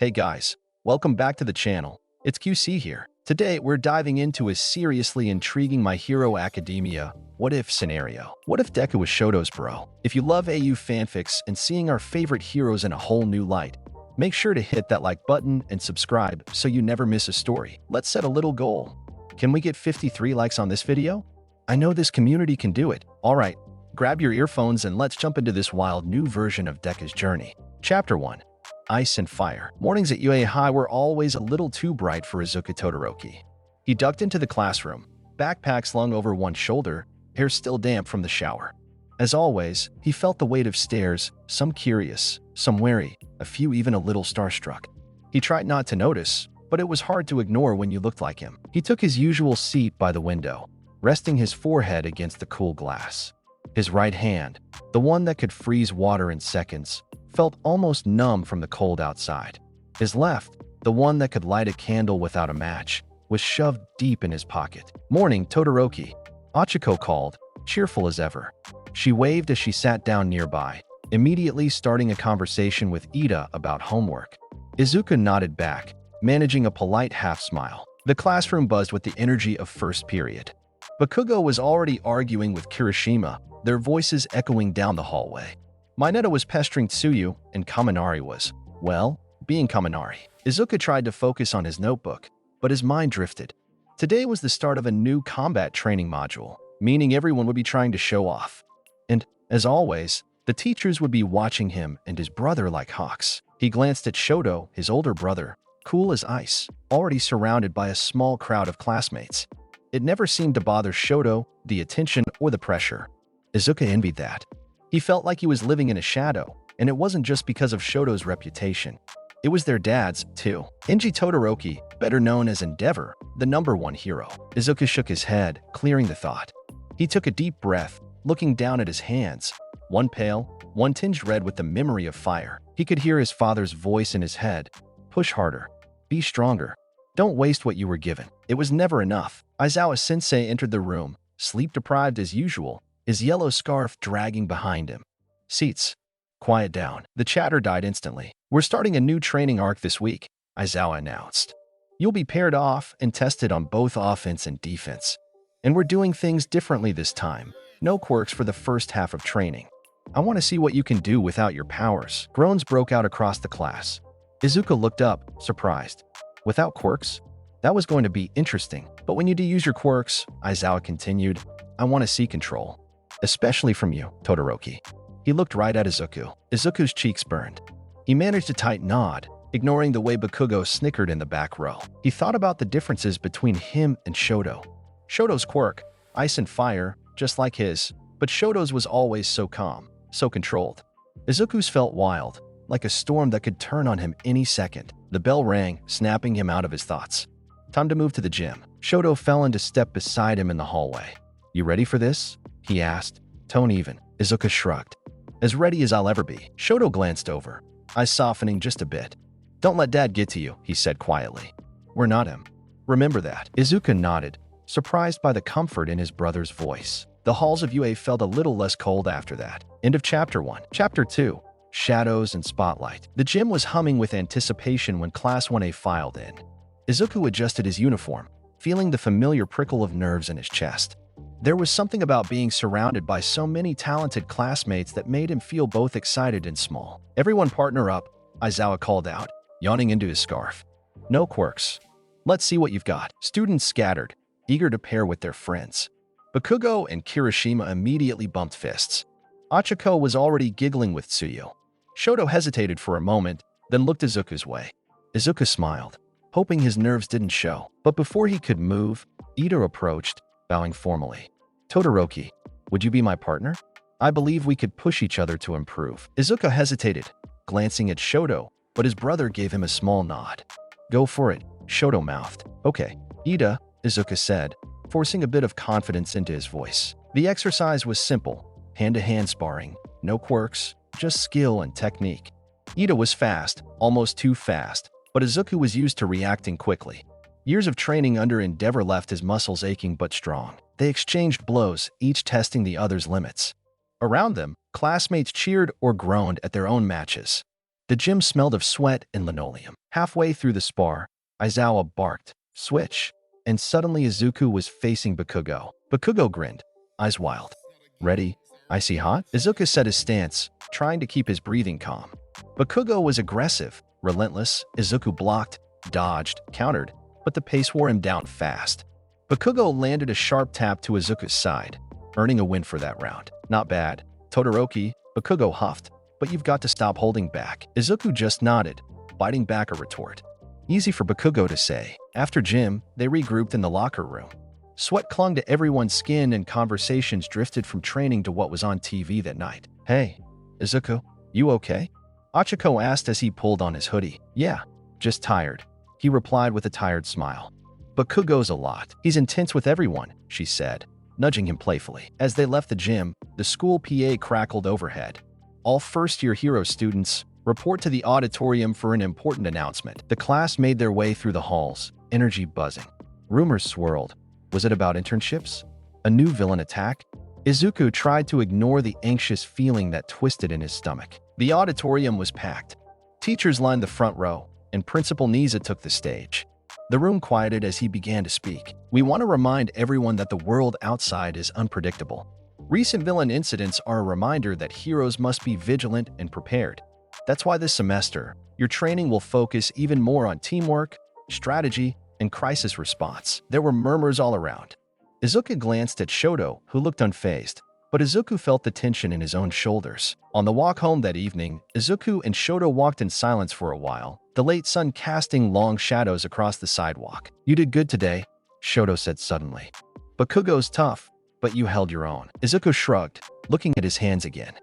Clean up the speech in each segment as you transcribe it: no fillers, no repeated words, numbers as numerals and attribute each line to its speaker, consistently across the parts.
Speaker 1: Hey guys, welcome back to the channel. It's QC here. Today, we're diving into a seriously intriguing My Hero Academia what-if scenario. What if Deku was Shoto's bro? If you love AU fanfics and seeing our favorite heroes in a whole new light, make sure to hit that like button and subscribe so you never miss a story. Let's set a little goal. Can we get 53 likes on this video? I know this community can do it. Alright, grab your earphones and let's jump into this wild new version of Deku's journey. Chapter 1. Ice and Fire. Mornings at UA High were always a little too bright for Shoto Todoroki. He ducked into the classroom, backpack slung over one shoulder, hair still damp from the shower. As always, he felt the weight of stares, some curious, some wary, a few even a little starstruck. He tried not to notice, but it was hard to ignore when you looked like him. He took his usual seat by the window, resting his forehead against the cool glass. His right hand, the one that could freeze water in seconds, felt almost numb from the cold outside. His left, the one that could light a candle without a match, was shoved deep in his pocket. "Morning, Todoroki," Ochako called, cheerful as ever. She waved as she sat down nearby, immediately starting a conversation with Ida about homework. Izuku nodded back, managing a polite half-smile. The classroom buzzed with the energy of first period. Bakugo was already arguing with Kirishima, their voices echoing down the hallway. Mineta was pestering Tsuyu, and Kaminari was, well, being Kaminari. Izuku tried to focus on his notebook, but his mind drifted. Today was the start of a new combat training module, meaning everyone would be trying to show off. And, as always, the teachers would be watching him and his brother like hawks. He glanced at Shoto, his older brother, cool as ice, already surrounded by a small crowd of classmates. It never seemed to bother Shoto, the attention or the pressure. Izuku envied that. He felt like he was living in a shadow, and it wasn't just because of Shoto's reputation. It was their dad's, too. Enji Todoroki, better known as Endeavor, the #1 hero. Izuku shook his head, clearing the thought. He took a deep breath, looking down at his hands, one pale, one tinged red with the memory of fire. He could hear his father's voice in his head. Push harder. Be stronger. Don't waste what you were given. It was never enough. Aizawa-sensei entered the room, sleep-deprived as usual, his yellow scarf dragging behind him. "Seats. Quiet down." The chatter died instantly. "We're starting a new training arc this week," Aizawa announced. "You'll be paired off and tested on both offense and defense. And we're doing things differently this time. No quirks for the first half of training. I want to see what you can do without your powers." Groans broke out across the class. Izuku looked up, surprised. "Without quirks? That was going to be interesting. But when you do use your quirks," Aizawa continued, "I want to see control. Especially from you, Todoroki." He looked right at Izuku. Izuku's cheeks burned. He managed a tight nod, ignoring the way Bakugo snickered in the back row. He thought about the differences between him and Shoto. Shoto's quirk, Ice and Fire, just like his, but Shoto's was always so calm, so controlled. Izuku's felt wild, like a storm that could turn on him any second. The bell rang, snapping him out of his thoughts. Time to move to the gym. Shoto fell into step beside him in the hallway. "You ready for this?" he asked, tone even. Izuku shrugged. "As ready as I'll ever be." Shoto glanced over, eyes softening just a bit. "Don't let Dad get to you," he said quietly. "We're not him. Remember that." Izuku nodded, surprised by the comfort in his brother's voice. The halls of UA felt a little less cold after that. End of Chapter 1. Chapter 2. Shadows and Spotlight. The gym was humming with anticipation when Class 1A filed in. Izuku adjusted his uniform, feeling the familiar prickle of nerves in his chest. There was something about being surrounded by so many talented classmates that made him feel both excited and small. "Everyone partner up," Aizawa called out, yawning into his scarf. "No quirks. Let's see what you've got." Students scattered, eager to pair with their friends. Bakugo and Kirishima immediately bumped fists. Ochako was already giggling with Tsuyu. Shoto hesitated for a moment, then looked Izuku's way. Izuku smiled, hoping his nerves didn't show. But before he could move, Ida approached, bowing formally. "Todoroki, would you be my partner? I believe we could push each other to improve." Izuku hesitated, glancing at Shoto, but his brother gave him a small nod. "Go for it," Shoto mouthed. "Okay, Ida," Izuku said, forcing a bit of confidence into his voice. The exercise was simple, hand-to-hand sparring, no quirks, just skill and technique. Ida was fast, almost too fast, but Izuku was used to reacting quickly. Years of training under Endeavor left his muscles aching but strong. They exchanged blows, each testing the other's limits. Around them, classmates cheered or groaned at their own matches. The gym smelled of sweat and linoleum. Halfway through the spar, Aizawa barked, "Switch," and suddenly Izuku was facing Bakugo. Bakugo grinned, eyes wild. "Ready? Icy hot?" Izuku set his stance, trying to keep his breathing calm. Bakugo was aggressive, relentless. Izuku blocked, dodged, countered, but the pace wore him down fast. Bakugo landed a sharp tap to Izuku's side, earning a win for that round. "Not bad, Todoroki," Bakugo huffed, "but you've got to stop holding back." Izuku just nodded, biting back a retort. Easy for Bakugo to say. After gym, they regrouped in the locker room. Sweat clung to everyone's skin and conversations drifted from training to what was on TV that night. "Hey, Izuku, you okay?" Achiko asked as he pulled on his hoodie. "Yeah, just tired," he replied with a tired smile. "Bakugo's a lot. He's intense with everyone," she said, nudging him playfully. As they left the gym, the school PA crackled overhead. "All first-year hero students, report to the auditorium for an important announcement." The class made their way through the halls, energy buzzing. Rumors swirled. Was it about internships? A new villain attack? Izuku tried to ignore the anxious feeling that twisted in his stomach. The auditorium was packed. Teachers lined the front row, and Principal Niza took the stage. The room quieted as he began to speak. "We want to remind everyone that the world outside is unpredictable. Recent villain incidents are a reminder that heroes must be vigilant and prepared. That's why this semester, your training will focus even more on teamwork, strategy, and crisis response." There were murmurs all around. Izuku glanced at Shoto, who looked unfazed, but Izuku felt the tension in his own shoulders. On the walk home that evening, Izuku and Shoto walked in silence for a while, the late sun casting long shadows across the sidewalk. "You did good today," Shoto said suddenly. "Bakugo's tough, but you held your own." Izuku shrugged, looking at his hands again.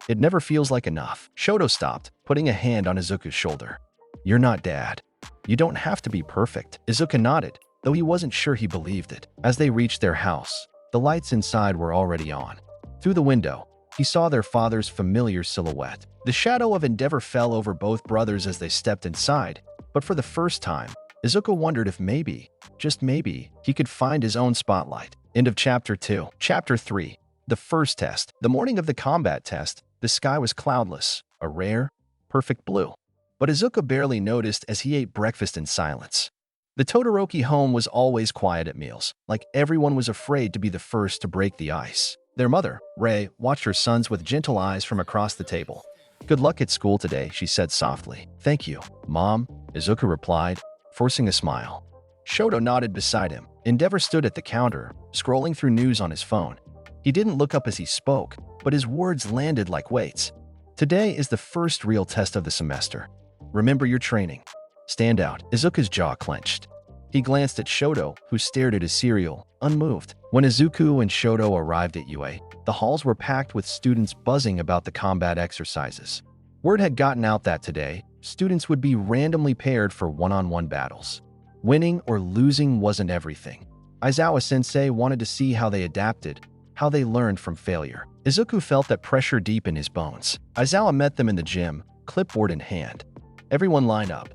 Speaker 1: "It never feels like enough." Shoto stopped, putting a hand on Izuku's shoulder. "You're not Dad. You don't have to be perfect." Izuku nodded, though he wasn't sure he believed it. As they reached their house, the lights inside were already on. Through the window, he saw their father's familiar silhouette. The shadow of endeavor fell over both brothers as they stepped inside, but for the first time, Izuku wondered if maybe, just maybe, he could find his own spotlight. End of Chapter 2. Chapter 3. The first test. The morning of the combat test, the sky was cloudless, a rare, perfect blue. But Izuku barely noticed as he ate breakfast in silence. The Todoroki home was always quiet at meals, like everyone was afraid to be the first to break the ice. Their mother, Rei, watched her sons with gentle eyes from across the table. "Good luck at school today," she said softly. "Thank you, Mom," Izuku replied, forcing a smile. Shoto nodded beside him. Endeavor stood at the counter, scrolling through news on his phone. He didn't look up as he spoke, but his words landed like weights. "Today is the first real test of the semester. Remember your training. Stand out." Izuku's jaw clenched. He glanced at Shoto, who stared at his cereal, unmoved. When Izuku and Shoto arrived at UA, the halls were packed with students buzzing about the combat exercises. Word had gotten out that today, students would be randomly paired for one-on-one battles. Winning or losing wasn't everything. Aizawa-sensei wanted to see how they adapted, how they learned from failure. Izuku felt that pressure deep in his bones. Aizawa met them in the gym, clipboard in hand. "Everyone line up.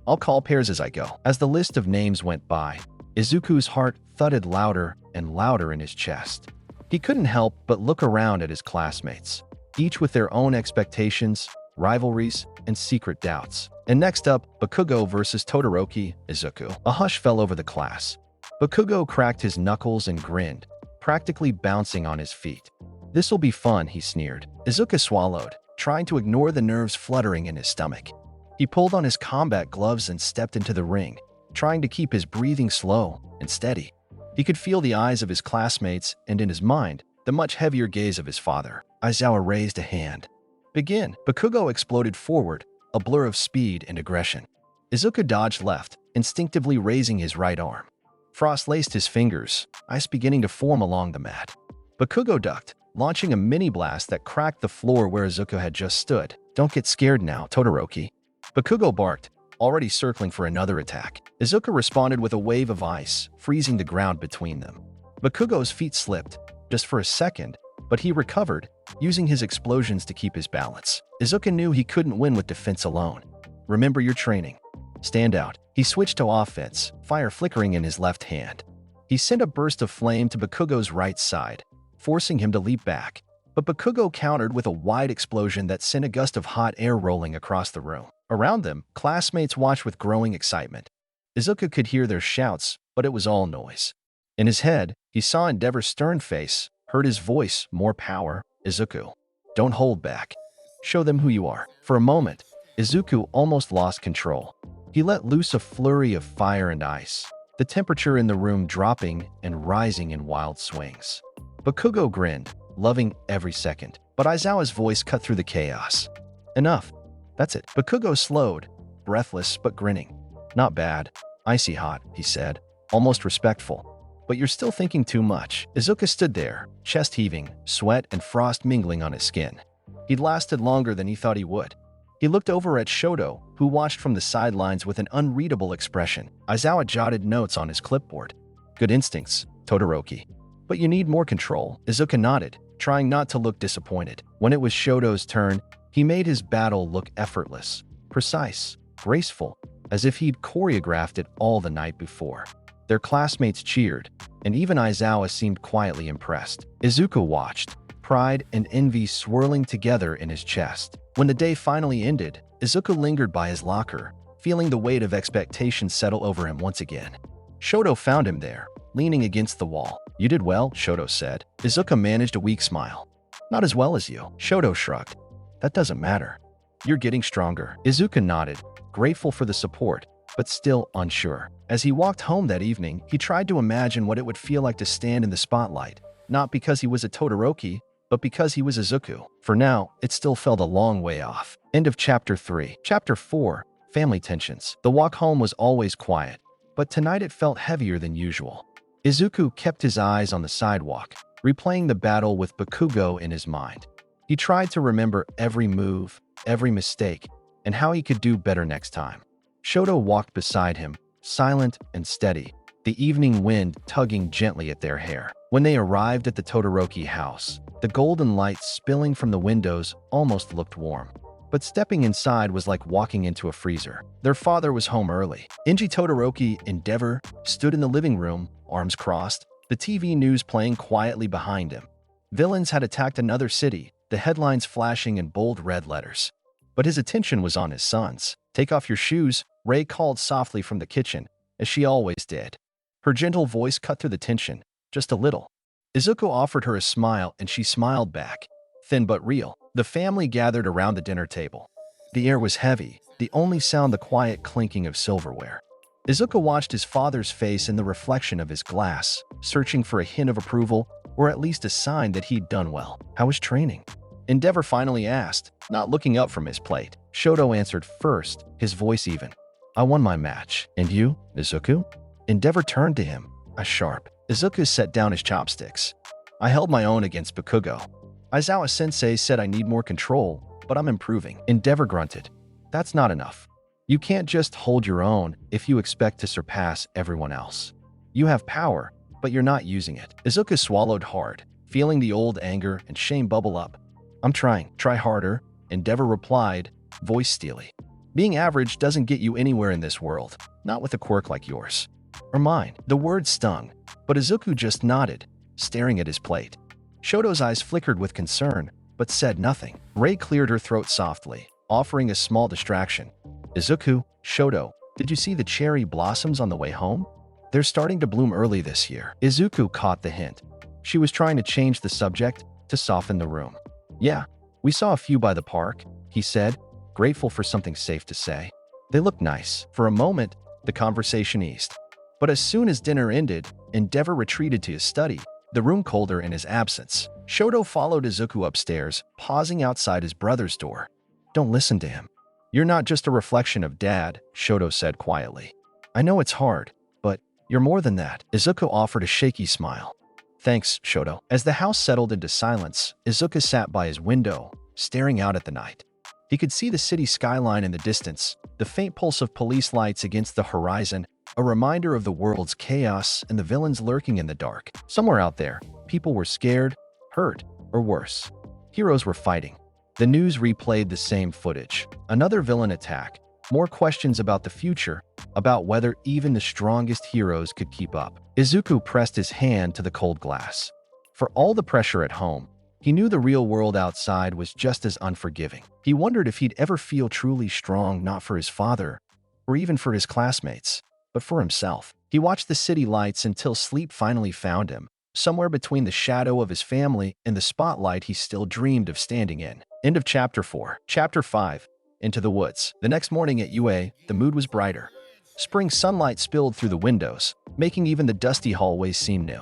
Speaker 1: I'll call pairs as I go." As the list of names went by, Izuku's heart thudded louder and louder in his chest. He couldn't help but look around at his classmates, each with their own expectations, rivalries, and secret doubts. And next up, Bakugo versus Todoroki, Izuku. A hush fell over the class. Bakugo cracked his knuckles and grinned, practically bouncing on his feet. "This'll be fun," he sneered. Izuku swallowed, trying to ignore the nerves fluttering in his stomach. He pulled on his combat gloves and stepped into the ring, trying to keep his breathing slow and steady. He could feel the eyes of his classmates and, in his mind, the much heavier gaze of his father. Aizawa raised a hand. "Begin." Bakugo exploded forward, a blur of speed and aggression. Izuku dodged left, instinctively raising his right arm. Frost laced his fingers, ice beginning to form along the mat. Bakugo ducked, launching a mini-blast that cracked the floor where Izuku had just stood. "Don't get scared now, Todoroki." Bakugo barked, already circling for another attack. Izuku responded with a wave of ice, freezing the ground between them. Bakugo's feet slipped, just for a second, but he recovered, using his explosions to keep his balance. Izuku knew he couldn't win with defense alone. "Remember your training. Stand out." He switched to offense, fire flickering in his left hand. He sent a burst of flame to Bakugo's right side, forcing him to leap back. But Bakugo countered with a wide explosion that sent a gust of hot air rolling across the room. Around them, classmates watched with growing excitement. Izuku could hear their shouts, but it was all noise. In his head, he saw Endeavor's stern face, heard his voice, more power. Izuku, don't hold back. Show them who you are. For a moment, Izuku almost lost control. He let loose a flurry of fire and ice, the temperature in the room dropping and rising in wild swings. Bakugo grinned, loving every second, but Aizawa's voice cut through the chaos. Enough. That's it. Bakugo slowed, breathless but grinning. Not bad. Icy hot, he said, almost respectful. But you're still thinking too much. Izuku stood there, chest heaving, sweat and frost mingling on his skin. He'd lasted longer than he thought he would. He looked over at Shoto, who watched from the sidelines with an unreadable expression. Aizawa jotted notes on his clipboard. Good instincts, Todoroki. But you need more control. Izuku nodded, trying not to look disappointed. When it was Shoto's turn, he made his battle look effortless, precise, graceful, as if he'd choreographed it all the night before. Their classmates cheered, and even Aizawa seemed quietly impressed. Izuku watched, pride and envy swirling together in his chest. When the day finally ended, Izuku lingered by his locker, feeling the weight of expectation settle over him once again. Shoto found him there, leaning against the wall. You did well, Shoto said. Izuku managed a weak smile. Not as well as you. Shoto shrugged. That doesn't matter. You're getting stronger. Izuku nodded, grateful for the support, but still unsure. As he walked home that evening, he tried to imagine what it would feel like to stand in the spotlight, not because he was a Todoroki, but because he was Izuku. For now, it still felt a long way off. End of Chapter 3. Chapter 4. Family Tensions. The walk home was always quiet, but tonight it felt heavier than usual. Izuku kept his eyes on the sidewalk, replaying the battle with Bakugo in his mind. He tried to remember every move, every mistake, and how he could do better next time. Shoto walked beside him, silent and steady, the evening wind tugging gently at their hair. When they arrived at the Todoroki house, the golden light spilling from the windows almost looked warm. But stepping inside was like walking into a freezer. Their father was home early. Inji Todoroki, Endeavor, stood in the living room, arms crossed, the TV news playing quietly behind him. Villains had attacked another city, the headlines flashing in bold red letters. But his attention was on his sons. Take off your shoes, Rei called softly from the kitchen, as she always did. Her gentle voice cut through the tension, just a little. Izuku offered her a smile, and she smiled back, thin but real. The family gathered around the dinner table. The air was heavy, the only sound the quiet clinking of silverware. Izuku watched his father's face in the reflection of his glass, searching for a hint of approval, or at least a sign that he'd done well. How was training? Endeavor finally asked, not looking up from his plate. Shoto answered first, his voice even. I won my match. And you, Izuku? Endeavor turned to him, a sharp. Izuku set down his chopsticks. I held my own against Bakugo. Aizawa-sensei said I need more control, but I'm improving. Endeavor grunted. That's not enough. You can't just hold your own if you expect to surpass everyone else. You have power, but you're not using it. Izuku swallowed hard, feeling the old anger and shame bubble up. I'm trying. Try harder, Endeavor replied, voice steely. Being average doesn't get you anywhere in this world, not with a quirk like yours. Or mine. The word stung, but Izuku just nodded, staring at his plate. Shoto's eyes flickered with concern, but said nothing. Rei cleared her throat softly, offering a small distraction. Izuku, Shoto, did you see the cherry blossoms on the way home? They're starting to bloom early this year. Izuku caught the hint. She was trying to change the subject to soften the room. Yeah, we saw a few by the park, he said, grateful for something safe to say. They looked nice. For a moment, the conversation eased. But as soon as dinner ended, Endeavor retreated to his study, the room colder in his absence. Shoto followed Izuku upstairs, pausing outside his brother's door. Don't listen to him. You're not just a reflection of Dad, Shoto said quietly. I know it's hard, but you're more than that. Izuku offered a shaky smile. Thanks, Shoto. As the house settled into silence, Izuku sat by his window, staring out at the night. He could see the city skyline in the distance, the faint pulse of police lights against the horizon, a reminder of the world's chaos and the villains lurking in the dark. Somewhere out there, people were scared, hurt, or worse. Heroes were fighting. The news replayed the same footage. Another villain attack. More questions about the future, about whether even the strongest heroes could keep up. Izuku pressed his hand to the cold glass. For all the pressure at home, He knew the real world outside was just as unforgiving. He wondered if he'd ever feel truly strong, not for his father, or even for his classmates, but for himself. He watched the city lights until sleep finally found him, somewhere between the shadow of his family and the spotlight he still dreamed of standing in. End of Chapter 4. Chapter 5. Into the Woods. The next morning at UA, the mood was brighter. Spring sunlight spilled through the windows, making even the dusty hallways seem new.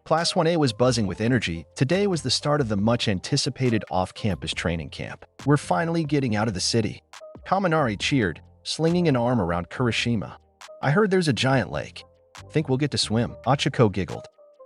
Speaker 1: Class 1A was buzzing with energy. Today was the start of the much-anticipated off-campus training camp. We're finally getting out of the city. Kaminari cheered, slinging an arm around Kurashima. I heard there's a giant lake. Think we'll get to swim? Achiko giggled.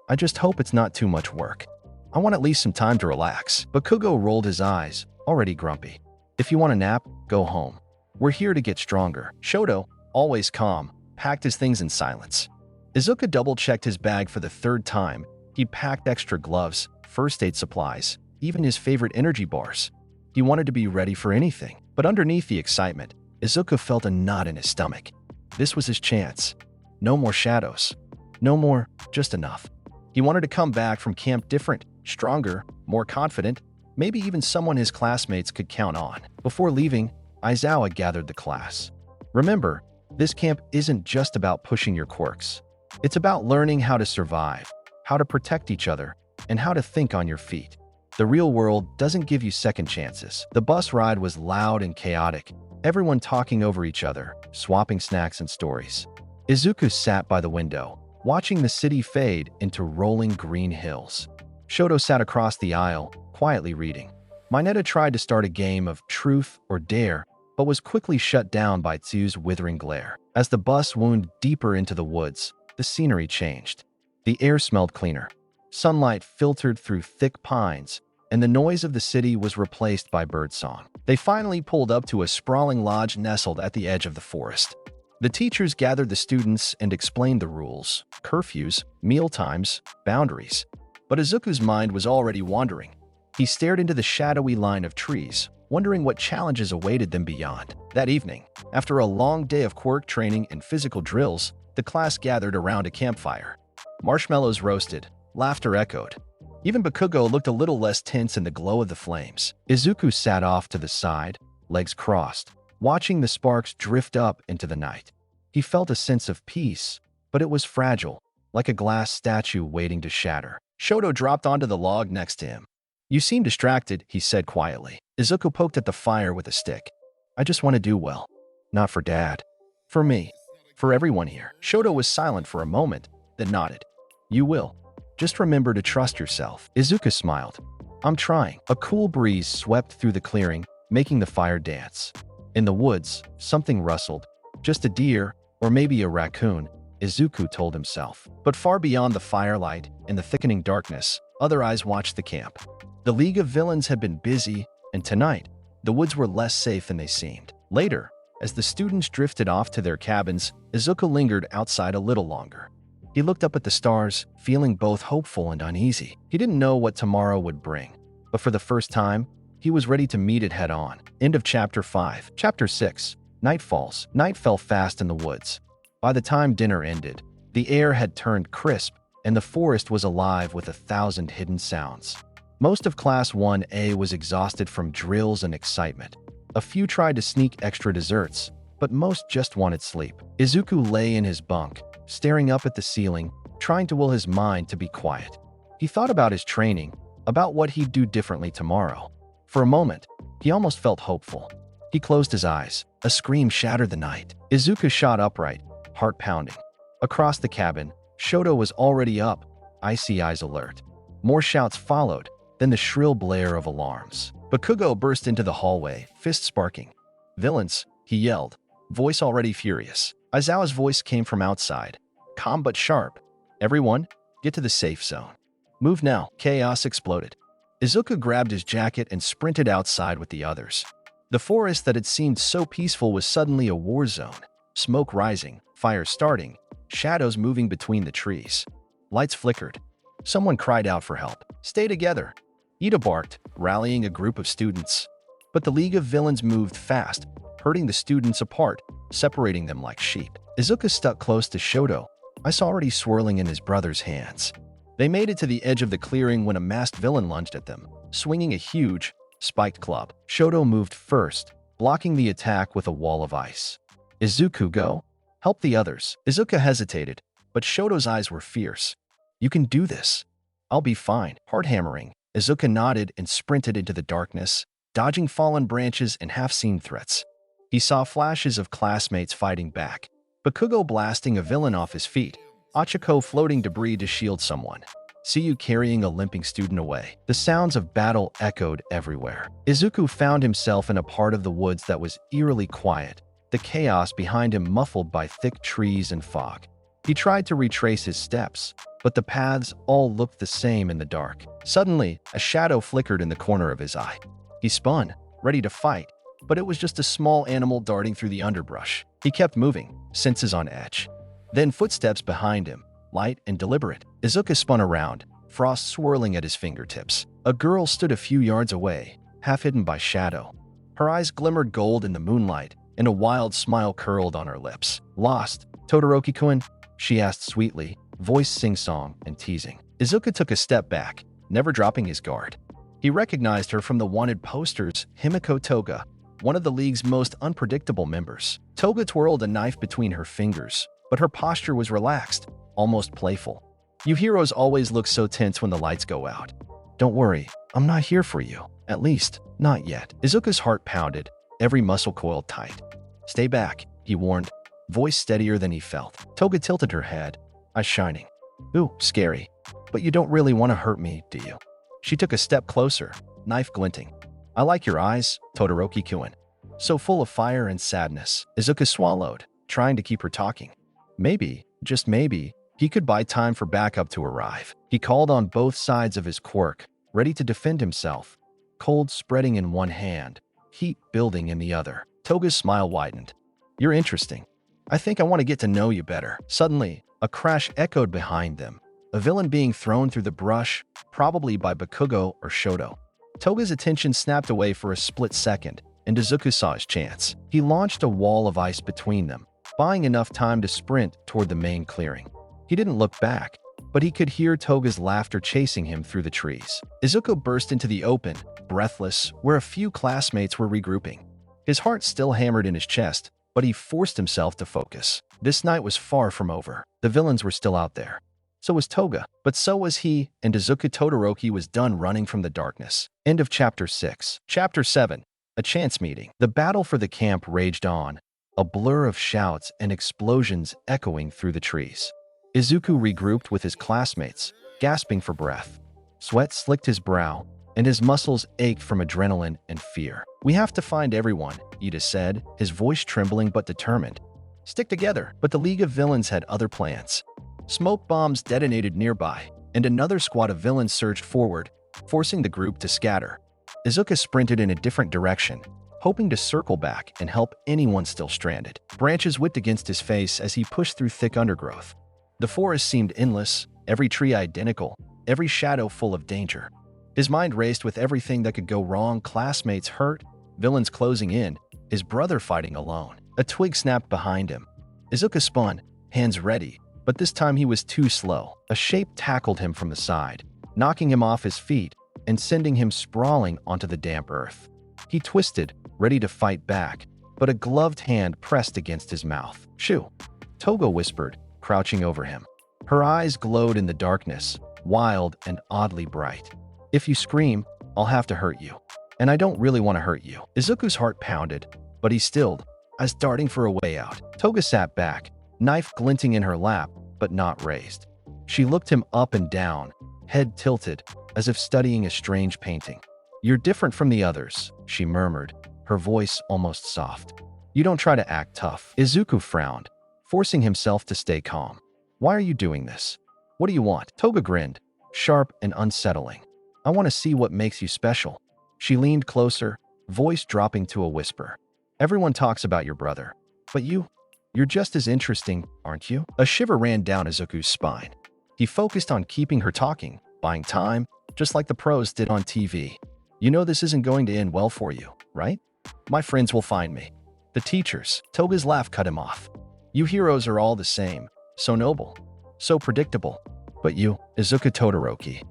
Speaker 1: I just hope it's not too much work. I want at least some time to relax. Bakugo rolled his eyes, already grumpy. If you want a nap, go home. We're here to get stronger. Shoto, always calm, packed his things in silence. Izuku double-checked his bag for the third time. He packed extra gloves, first aid supplies, even his favorite energy bars. He wanted to be ready for anything. But underneath the excitement, Izuku felt a knot in his stomach. This was his chance. No more shadows. No more, just enough. He wanted to come back from camp different, stronger, more confident, maybe even someone his classmates could count on. Before leaving, Aizawa gathered the class. Remember, this camp isn't just about pushing your quirks. It's about learning how to survive, how to protect each other, and how to think on your feet. The real world doesn't give you second chances. The bus ride was loud and chaotic, everyone talking over each other, swapping snacks and stories. Izuku sat by the window, watching the city fade into rolling green hills. Shoto sat across the aisle, quietly reading. Mineta tried to start a game of truth or dare, but was quickly shut down by Tsu's withering glare. As the bus wound deeper into the woods, the scenery changed. The air smelled cleaner. Sunlight filtered through thick pines, and the noise of the city was replaced by birdsong. They finally pulled up to a sprawling lodge nestled at the edge of the forest. The teachers gathered the students and explained the rules, curfews, meal times, boundaries. But Izuku's mind was already wandering. He stared into the shadowy line of trees, wondering what challenges awaited them beyond. That evening, after a long day of quirk training and physical drills, the class gathered around a campfire. Marshmallows roasted, laughter echoed. Even Bakugo looked a little less tense in the glow of the flames. Izuku sat off to the side, legs crossed, watching the sparks drift up into the night. He felt a sense of peace, but it was fragile, like a glass statue waiting to shatter. Shoto dropped onto the log next to him. You seem distracted, he said quietly. Izuku poked at the fire with a stick. I just want to do well. Not for Dad. For me. For everyone here. Shoto was silent for a moment, then nodded. You will. Just remember to trust yourself. Izuku smiled. I'm trying. A cool breeze swept through the clearing, making the fire dance. In the woods, something rustled. Just a deer, or maybe a raccoon, Izuku told himself. But far beyond the firelight, in the thickening darkness, other eyes watched the camp. The League of Villains had been busy, and tonight, the woods were less safe than they seemed. Later, as the students drifted off to their cabins, Izuku lingered outside a little longer. He looked up at the stars, feeling both hopeful and uneasy. He didn't know what tomorrow would bring, but for the first time, he was ready to meet it head-on. End of Chapter 5. Chapter 6. Nightfalls. Night fell fast in the woods. By the time dinner ended, the air had turned crisp, and the forest was alive with 1,000 hidden sounds. Most of Class 1A was exhausted from drills and excitement. A few tried to sneak extra desserts, but most just wanted sleep. Izuku lay in his bunk, staring up at the ceiling, trying to will his mind to be quiet. He thought about his training, about what he'd do differently tomorrow. For a moment, he almost felt hopeful. He closed his eyes. A scream shattered the night. Izuku shot upright, heart pounding. Across the cabin, Shoto was already up, icy eyes alert. More shouts followed, then the shrill blare of alarms. Bakugo burst into the hallway, fist sparking. Villains, he yelled, voice already furious. Aizawa's voice came from outside, calm but sharp. Everyone, get to the safe zone. Move now. Chaos exploded. Izuku grabbed his jacket and sprinted outside with the others. The forest that had seemed so peaceful was suddenly a war zone. Smoke rising, fire starting, shadows moving between the trees. Lights flickered. Someone cried out for help. Stay together. Ida barked, rallying a group of students. But the League of Villains moved fast, herding the students apart, separating them like sheep. Izuku stuck close to Shoto, ice already swirling in his brother's hands. They made it to the edge of the clearing when a masked villain lunged at them. swinging a huge, spiked club. Shoto moved first, blocking the attack with a wall of ice. Izuku, go. Help the others. Izuku hesitated, but Shoto's eyes were fierce. You can do this. I'll be fine. Hard hammering. Izuku nodded and sprinted into the darkness, dodging fallen branches and half-seen threats. He saw flashes of classmates fighting back, Bakugo blasting a villain off his feet, Achiko floating debris to shield someone, Siyu carrying a limping student away. The sounds of battle echoed everywhere. Izuku found himself in a part of the woods that was eerily quiet, the chaos behind him muffled by thick trees and fog. He tried to retrace his steps, but the paths all looked the same in the dark. Suddenly, a shadow flickered in the corner of his eye. He spun, ready to fight, but it was just a small animal darting through the underbrush. He kept moving, senses on edge. Then footsteps behind him, light and deliberate. Izuku spun around, frost swirling at his fingertips. A girl stood a few yards away, half hidden by shadow. Her eyes glimmered gold in the moonlight, and a wild smile curled on her lips. Lost, Todoroki-kun? She asked sweetly, voice sing-song and teasing. Izuku took a step back, never dropping his guard. He recognized her from the wanted posters, Himiko Toga, one of the League's most unpredictable members. Toga twirled a knife between her fingers, but her posture was relaxed, almost playful. You heroes always look so tense when the lights go out. Don't worry, I'm not here for you. At least, not yet. Izuku's heart pounded, every muscle coiled tight. Stay back, he warned, voice steadier than he felt. Toga tilted her head, eyes shining. Ooh, scary. But you don't really want to hurt me, do you? She took a step closer, knife glinting. I like your eyes, Todoroki-kun. So full of fire and sadness. Izuku swallowed, trying to keep her talking. Maybe, just maybe, he could buy time for backup to arrive. He called on both sides of his quirk, ready to defend himself. Cold spreading in one hand, heat building in the other. Toga's smile widened. You're interesting. I think I want to get to know you better. Suddenly, a crash echoed behind them. A villain being thrown through the brush, probably by Bakugo or Shoto. Toga's attention snapped away for a split second, and Izuku saw his chance. He launched a wall of ice between them, buying enough time to sprint toward the main clearing. He didn't look back, but he could hear Toga's laughter chasing him through the trees. Izuku burst into the open, breathless, where a few classmates were regrouping. His heart still hammered in his chest, but he forced himself to focus. This night was far from over. The villains were still out there. So was Toga, but so was he, and Izuku Todoroki was done running from the darkness. End of Chapter 6. Chapter 7. A chance meeting. The battle for the camp raged on, a blur of shouts and explosions echoing through the trees. Izuku regrouped with his classmates, gasping for breath. Sweat slicked his brow, and his muscles ached from adrenaline and fear. We have to find everyone, Ida said, his voice trembling but determined. Stick together, but the League of Villains had other plans. Smoke bombs detonated nearby, and another squad of villains surged forward, forcing the group to scatter. Izuku sprinted in a different direction, hoping to circle back and help anyone still stranded. Branches whipped against his face as he pushed through thick undergrowth. The forest seemed endless, every tree identical, every shadow full of danger. His mind raced with everything that could go wrong: classmates hurt, villains closing in, his brother fighting alone. A twig snapped behind him. Izuku spun, hands ready, but this time he was too slow. A shape tackled him from the side, knocking him off his feet and sending him sprawling onto the damp earth. He twisted, ready to fight back, but a gloved hand pressed against his mouth. Shoo! Toga whispered, crouching over him. Her eyes glowed in the darkness, wild and oddly bright. If you scream, I'll have to hurt you. And I don't really want to hurt you. Izuku's heart pounded, but he stilled, as darting for a way out. Toga sat back, knife glinting in her lap, but not raised. She looked him up and down, head tilted, as if studying a strange painting. You're different from the others, she murmured, her voice almost soft. You don't try to act tough. Izuku frowned, forcing himself to stay calm. Why are you doing this? What do you want? Toga grinned, sharp and unsettling. I want to see what makes you special. She leaned closer, voice dropping to a whisper. Everyone talks about your brother, but you're just as interesting, aren't you? A shiver ran down Izuku's spine. He focused on keeping her talking, buying time, just like the pros did on TV. You know this isn't going to end well for you, right? My friends will find me. The teachers. Toga's laugh cut him off. You heroes are all the same, so noble, so predictable. But you, Izuku Todoroki,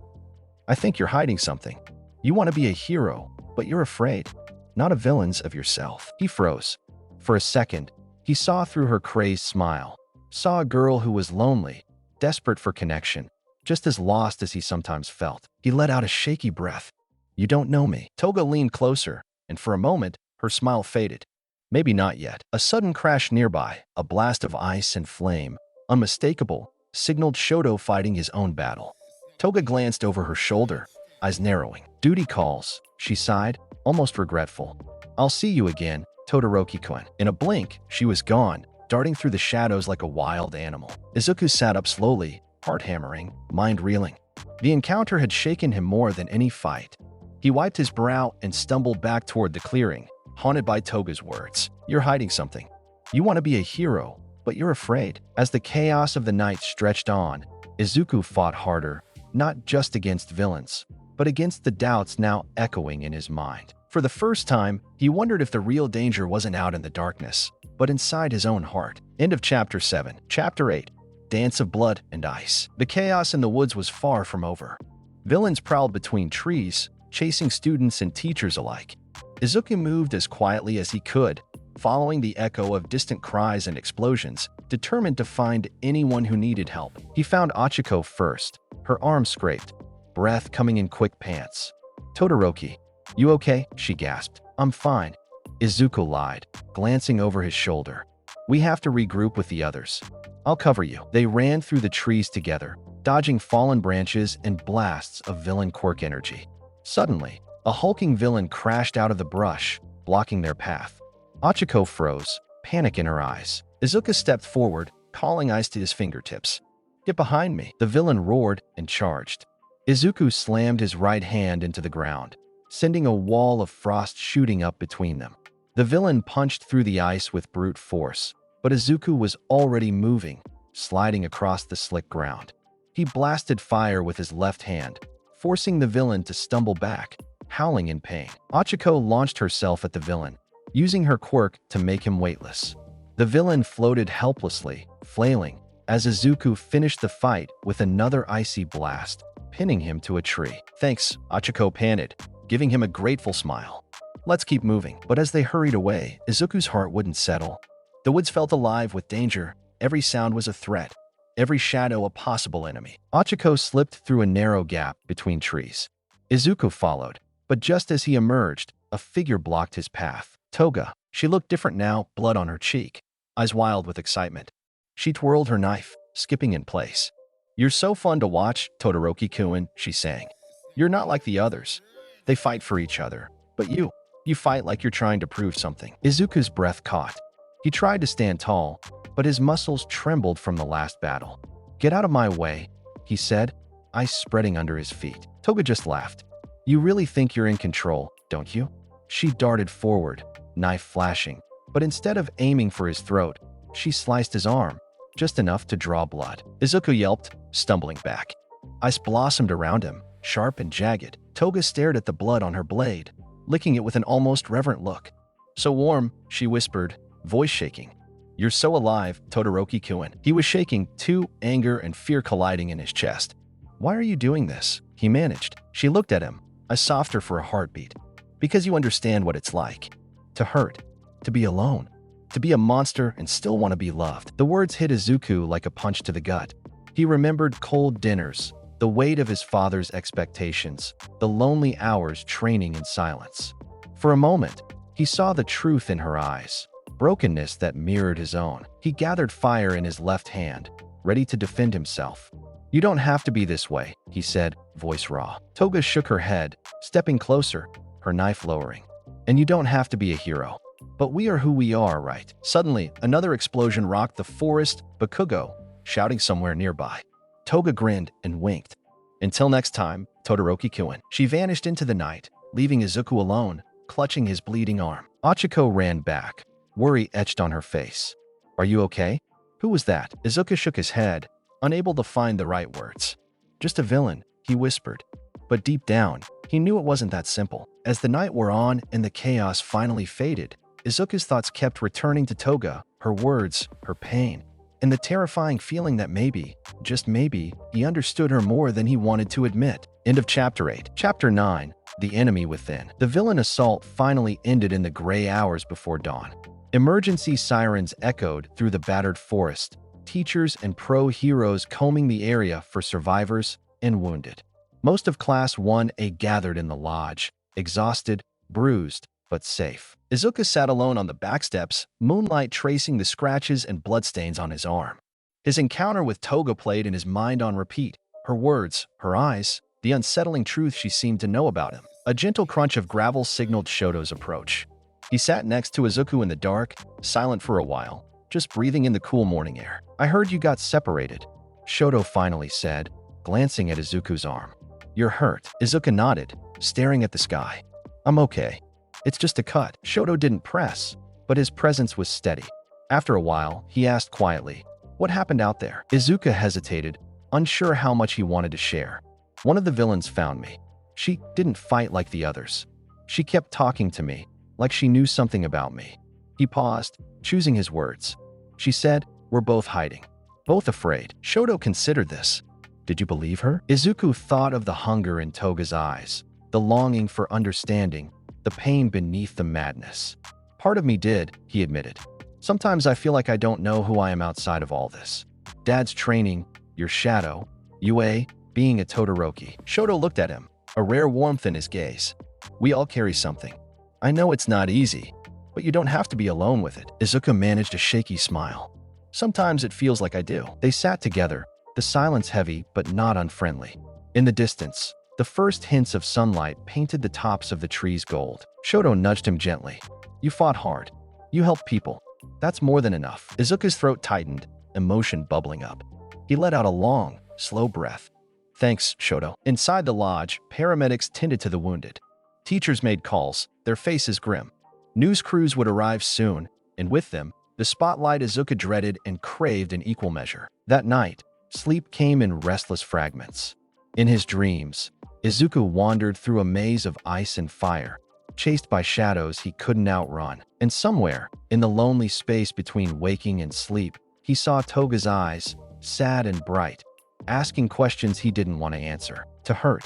Speaker 1: I think you're hiding something. You want to be a hero, but you're afraid. Not of villains, of yourself. He froze. For a second, he saw through her crazed smile. Saw a girl who was lonely, desperate for connection, just as lost as he sometimes felt. He let out a shaky breath. You don't know me. Toga leaned closer, and for a moment, her smile faded. Maybe not yet. A sudden crash nearby, a blast of ice and flame, unmistakable, signaled Shoto fighting his own battle. Toga glanced over her shoulder, eyes narrowing. Duty calls, she sighed, almost regretful. I'll see you again, Todoroki-kun. In a blink, she was gone, darting through the shadows like a wild animal. Izuku sat up slowly, heart hammering, mind reeling. The encounter had shaken him more than any fight. He wiped his brow and stumbled back toward the clearing, haunted by Toga's words. You're hiding something. You want to be a hero, but you're afraid. As the chaos of the night stretched on, Izuku fought harder, not just against villains, but against the doubts now echoing in his mind. For the first time, he wondered if the real danger wasn't out in the darkness, but inside his own heart. End of Chapter 7. Chapter 8. Dance of Blood and Ice. The chaos in the woods was far from over. Villains prowled between trees, chasing students and teachers alike. Izuku moved as quietly as he could, following the echo of distant cries and explosions, determined to find anyone who needed help. He found Achiko first, her arm scraped, breath coming in quick pants. Todoroki, you okay? She gasped. I'm fine. Izuku lied, glancing over his shoulder. We have to regroup with the others. I'll cover you. They ran through the trees together, dodging fallen branches and blasts of villain quirk energy. Suddenly, a hulking villain crashed out of the brush, blocking their path. Achiko froze, panic in her eyes. Izuku stepped forward, calling ice to his fingertips. Get behind me. The villain roared and charged. Izuku slammed his right hand into the ground, sending a wall of frost shooting up between them. The villain punched through the ice with brute force, but Izuku was already moving, sliding across the slick ground. He blasted fire with his left hand, forcing the villain to stumble back, howling in pain. Achiko launched herself at the villain, using her quirk to make him weightless. The villain floated helplessly, flailing, as Izuku finished the fight with another icy blast, pinning him to a tree. Thanks, Achiko panted, giving him a grateful smile. Let's keep moving. But as they hurried away, Izuku's heart wouldn't settle. The woods felt alive with danger. Every sound was a threat, every shadow a possible enemy. Achiko slipped through a narrow gap between trees. Izuku followed, but just as he emerged, a figure blocked his path. Toga. She looked different now, blood on her cheek, eyes wild with excitement. She twirled her knife, skipping in place. You're so fun to watch, Todoroki-kun, she sang. You're not like the others. They fight for each other, but you fight like you're trying to prove something. Izuku's breath caught. He tried to stand tall, but his muscles trembled from the last battle. Get out of my way, he said, ice spreading under his feet. Toga just laughed. You really think you're in control, don't you? She darted forward, knife flashing, but instead of aiming for his throat, she sliced his arm, just enough to draw blood. Izuku yelped, stumbling back. Ice blossomed around him, sharp and jagged. Toga stared at the blood on her blade, licking it with an almost reverent look. So warm, she whispered, voice shaking. You're so alive, Todoroki-kun. He was shaking too, anger and fear colliding in his chest. Why are you doing this? He managed. She looked at him, eyes softer for a heartbeat. Because you understand what it's like. To hurt. To be alone. To be a monster and still want to be loved. The words hit Izuku like a punch to the gut. He remembered cold dinners, the weight of his father's expectations, the lonely hours training in silence. For a moment, he saw the truth in her eyes, brokenness that mirrored his own. He gathered fire in his left hand, ready to defend himself. You don't have to be this way, he said, voice raw. Toga shook her head, stepping closer, her knife lowering. And you don't have to be a hero. But we are who we are, right? Suddenly, another explosion rocked the forest, Bakugo, shouting somewhere nearby. Toga grinned and winked. Until next time, Todoroki-kun. She vanished into the night, leaving Izuku alone, clutching his bleeding arm. Achiko ran back, worry etched on her face. Are you okay? Who was that? Izuku shook his head, unable to find the right words. Just a villain, he whispered. But deep down, he knew it wasn't that simple. As the night wore on and the chaos finally faded, Izuku's thoughts kept returning to Toga, her words, her pain, and the terrifying feeling that maybe, just maybe, he understood her more than he wanted to admit. End of Chapter 8. Chapter 9. the enemy within. The villain assault finally ended in the gray hours before dawn. Emergency sirens echoed through the battered forest, teachers and pro-heroes combing the area for survivors and wounded. Most of Class 1A gathered in the lodge, exhausted, bruised, but safe. Izuku sat alone on the back steps, moonlight tracing the scratches and bloodstains on his arm. His encounter with Toga played in his mind on repeat. Her words, her eyes, the unsettling truth she seemed to know about him. A gentle crunch of gravel signaled Shoto's approach. He sat next to Izuku in the dark, silent for a while, just breathing in the cool morning air. "I heard you got separated," Shoto finally said, glancing at Izuku's arm. "You're hurt." Izuku nodded, staring at the sky. "I'm okay. It's just a cut." Shoto didn't press, but his presence was steady. After a while, he asked quietly, "What happened out there?" Izuku hesitated, unsure how much he wanted to share. "One of the villains found me. She didn't fight like the others. She kept talking to me, like she knew something about me." He paused, choosing his words. "She said, we're both hiding. Both afraid." Shoto considered this. Did you believe her? Izuku thought of the hunger in Toga's eyes, the longing for understanding, the pain beneath the madness. "Part of me did," he admitted. "Sometimes I feel like I don't know who I am outside of all this. Dad's training, your shadow, Yue, being a Todoroki." Shoto looked at him, a rare warmth in his gaze. "We all carry something. I know it's not easy, but you don't have to be alone with it." Izuku managed a shaky smile. "Sometimes it feels like I do." They sat together, the silence heavy but not unfriendly. In the distance, the first hints of sunlight painted the tops of the trees gold. Shoto nudged him gently. "You fought hard. You helped people. That's more than enough." Izuku's throat tightened, emotion bubbling up. He let out a long, slow breath. "Thanks, Shoto." Inside the lodge, paramedics tended to the wounded. Teachers made calls, their faces grim. News crews would arrive soon, and with them, the spotlight Izuku dreaded and craved in equal measure. That night, sleep came in restless fragments. In his dreams, Izuku wandered through a maze of ice and fire, chased by shadows he couldn't outrun. And somewhere, in the lonely space between waking and sleep, he saw Toga's eyes, sad and bright, asking questions he didn't want to answer. To hurt,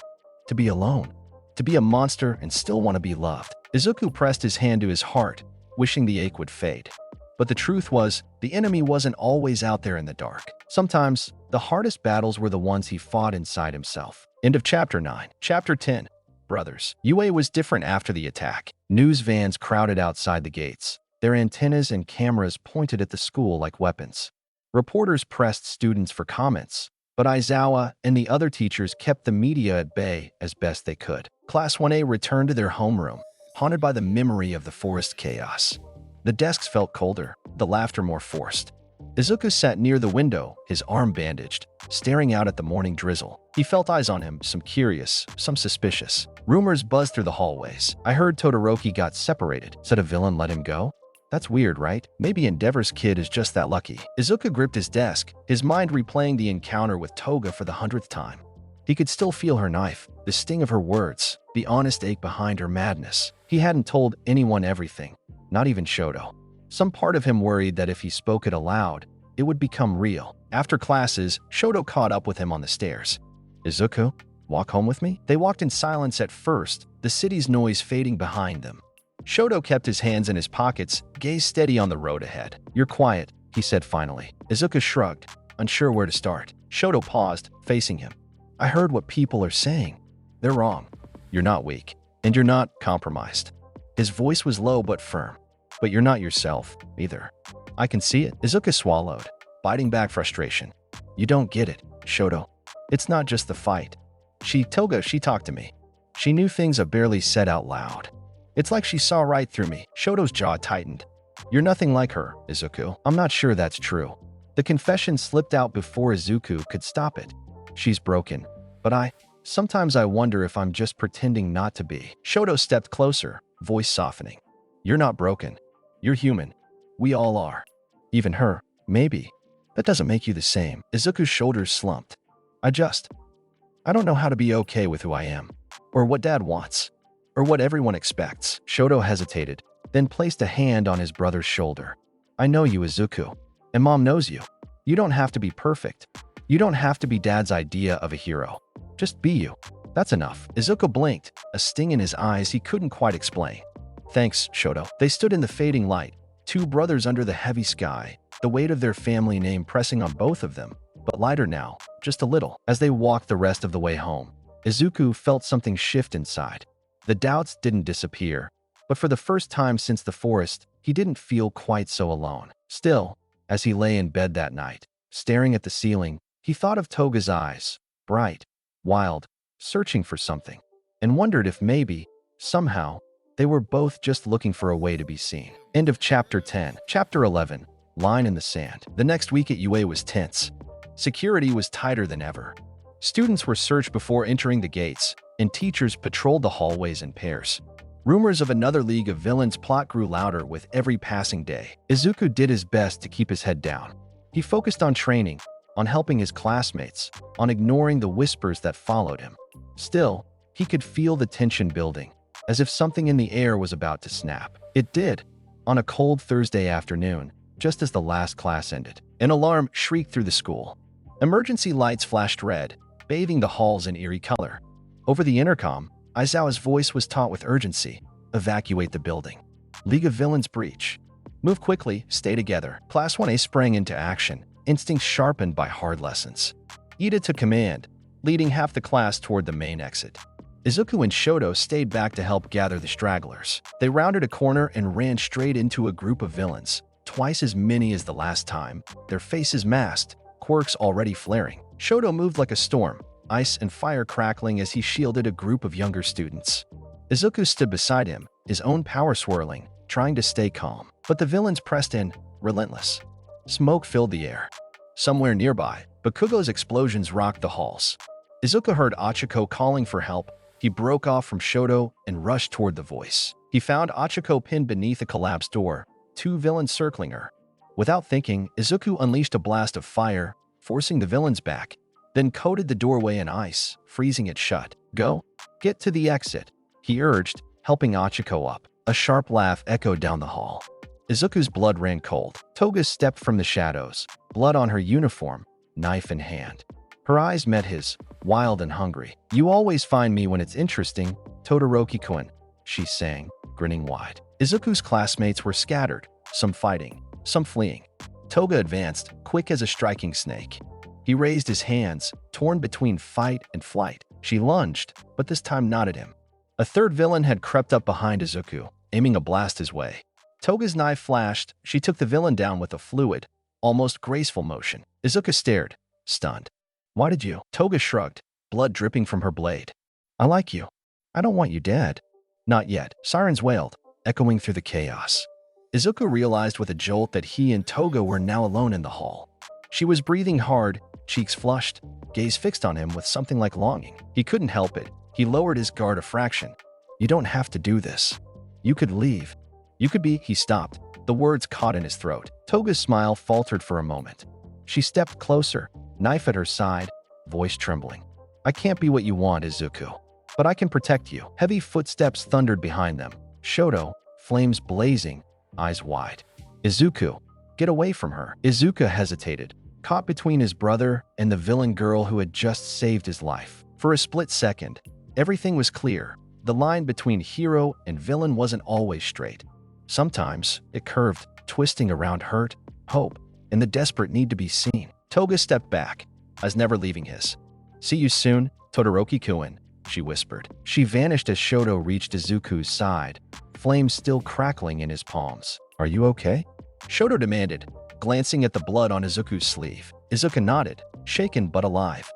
Speaker 1: to be alone, to be a monster and still want to be loved. Izuku pressed his hand to his heart, wishing the ache would fade. But the truth was, the enemy wasn't always out there in the dark. Sometimes, the hardest battles were the ones he fought inside himself. End of Chapter 9. Chapter 10. Brothers. Yue was different after the attack. News vans crowded outside the gates, their antennas and cameras pointed at the school like weapons. Reporters pressed students for comments, but Aizawa and the other teachers kept the media at bay as best they could. Class 1A returned to their homeroom, haunted by the memory of the forest chaos. The desks felt colder, the laughter more forced. Izuku sat near the window, his arm bandaged, staring out at the morning drizzle. He felt eyes on him, some curious, some suspicious. Rumors buzzed through the hallways. "I heard Todoroki got separated. Said a villain let him go? That's weird, right? Maybe Endeavor's kid is just that lucky." Izuku gripped his desk, his mind replaying the encounter with Toga for the 100th time. He could still feel her knife, the sting of her words, the honest ache behind her madness. He hadn't told anyone everything, not even Shoto. Some part of him worried that if he spoke it aloud, it would become real. After classes, Shoto caught up with him on the stairs. "Izuku, walk home with me?" They walked in silence at first, the city's noise fading behind them. Shoto kept his hands in his pockets, gaze steady on the road ahead. "You're quiet," he said finally. Izuku shrugged, unsure where to start. Shoto paused, facing him. "I heard what people are saying. They're wrong. You're not weak, and you're not compromised." His voice was low but firm. "But you're not yourself, either. I can see it." Izuku swallowed, biting back frustration. "You don't get it, Shoto. It's not just the fight. She talked to me. She knew things I barely said out loud. It's like she saw right through me." Shoto's jaw tightened. "You're nothing like her, Izuku." "I'm not sure that's true." The confession slipped out before Izuku could stop it. "She's broken, but sometimes I wonder if I'm just pretending not to be." Shoto stepped closer, voice softening. "You're not broken. You're human. We all are. Even her, maybe. That doesn't make you the same." Izuku's shoulders slumped. I don't know how to be okay with who I am, or what Dad wants, or what everyone expects." Shoto hesitated, then placed a hand on his brother's shoulder. "I know you, Izuku, and Mom knows you. You don't have to be perfect. You don't have to be Dad's idea of a hero. Just be you. That's enough. Izuku blinked, a sting in his eyes he couldn't quite explain. Thanks, Shoto. They stood in the fading light, two brothers under the heavy sky, the weight of their family name pressing on both of them, but lighter now, just a little. As they walked the rest of the way home, Izuku felt something shift inside. The doubts didn't disappear, but for the first time since the forest, he didn't feel quite so alone. Still, as he lay in bed that night, staring at the ceiling, he thought of Toga's eyes, bright, wild, searching for something, and wondered if maybe, somehow, they were both just looking for a way to be seen. End of Chapter 10. Chapter 11. Line in the Sand. The next week at UA was tense. Security was tighter than ever. Students were searched before entering the gates, and teachers patrolled the hallways in pairs. Rumors of another League of Villains plot grew louder with every passing day. Izuku did his best to keep his head down. He focused on training, on helping his classmates, on ignoring the whispers that followed him. Still, he could feel the tension building, as if something in the air was about to snap. It did. On a cold Thursday afternoon, just as the last class ended, an alarm shrieked through the school. Emergency lights flashed red, bathing the halls in eerie color. Over the intercom, Aizawa's voice was taut with urgency. Evacuate the building. League of Villains breach. Move quickly, stay together. Class 1A sprang into action, instincts sharpened by hard lessons. Ida took command, leading half the class toward the main exit. Izuku and Shoto stayed back to help gather the stragglers. They rounded a corner and ran straight into a group of villains, twice as many as the last time, their faces masked, quirks already flaring. Shoto moved like a storm, ice and fire crackling as he shielded a group of younger students. Izuku stood beside him, his own power swirling, trying to stay calm. But the villains pressed in, relentless. Smoke filled the air. Somewhere nearby, Bakugo's explosions rocked the halls. Izuku heard Achiko calling for help. He broke off from Shoto and rushed toward the voice. He found Achiko pinned beneath a collapsed door, two villains circling her. Without thinking, Izuku unleashed a blast of fire, forcing the villains back, then coated the doorway in ice, freezing it shut. Go. Get to the exit, he urged, helping Achiko up. A sharp laugh echoed down the hall. Izuku's blood ran cold. Toga stepped from the shadows, blood on her uniform, knife in hand. Her eyes met his, wild and hungry. You always find me when it's interesting, Todoroki-kun, she sang, grinning wide. Izuku's classmates were scattered, some fighting, some fleeing. Toga advanced, quick as a striking snake. He raised his hands, torn between fight and flight. She lunged, but this time not at him. A third villain had crept up behind Izuku, aiming a blast his way. Toga's knife flashed. She took the villain down with a fluid, almost graceful motion. Izuku stared, stunned. Why did you? Toga shrugged, blood dripping from her blade. I like you. I don't want you dead. Not yet. Sirens wailed, echoing through the chaos. Izuku realized with a jolt that he and Toga were now alone in the hall. She was breathing hard, cheeks flushed, gaze fixed on him with something like longing. He couldn't help it. He lowered his guard a fraction. You don't have to do this. You could leave. You could be. He stopped. The words caught in his throat. Toga's smile faltered for a moment. She stepped closer, knife at her side, voice trembling. I can't be what you want, Izuku. But I can protect you. Heavy footsteps thundered behind them. Shoto, flames blazing, eyes wide. Izuku, get away from her. Izuku hesitated, caught between his brother and the villain girl who had just saved his life. For a split second, everything was clear. The line between hero and villain wasn't always straight. Sometimes it curved, twisting around hurt, hope, and the desperate need to be seen. Toga stepped back, eyes never leaving his. See you soon, Todoroki-kun, she whispered. She vanished as Shoto reached Izuku's side, flames still crackling in his palms. Are you okay? Shoto demanded, glancing at the blood on Izuku's sleeve. Izuku nodded, shaken but alive.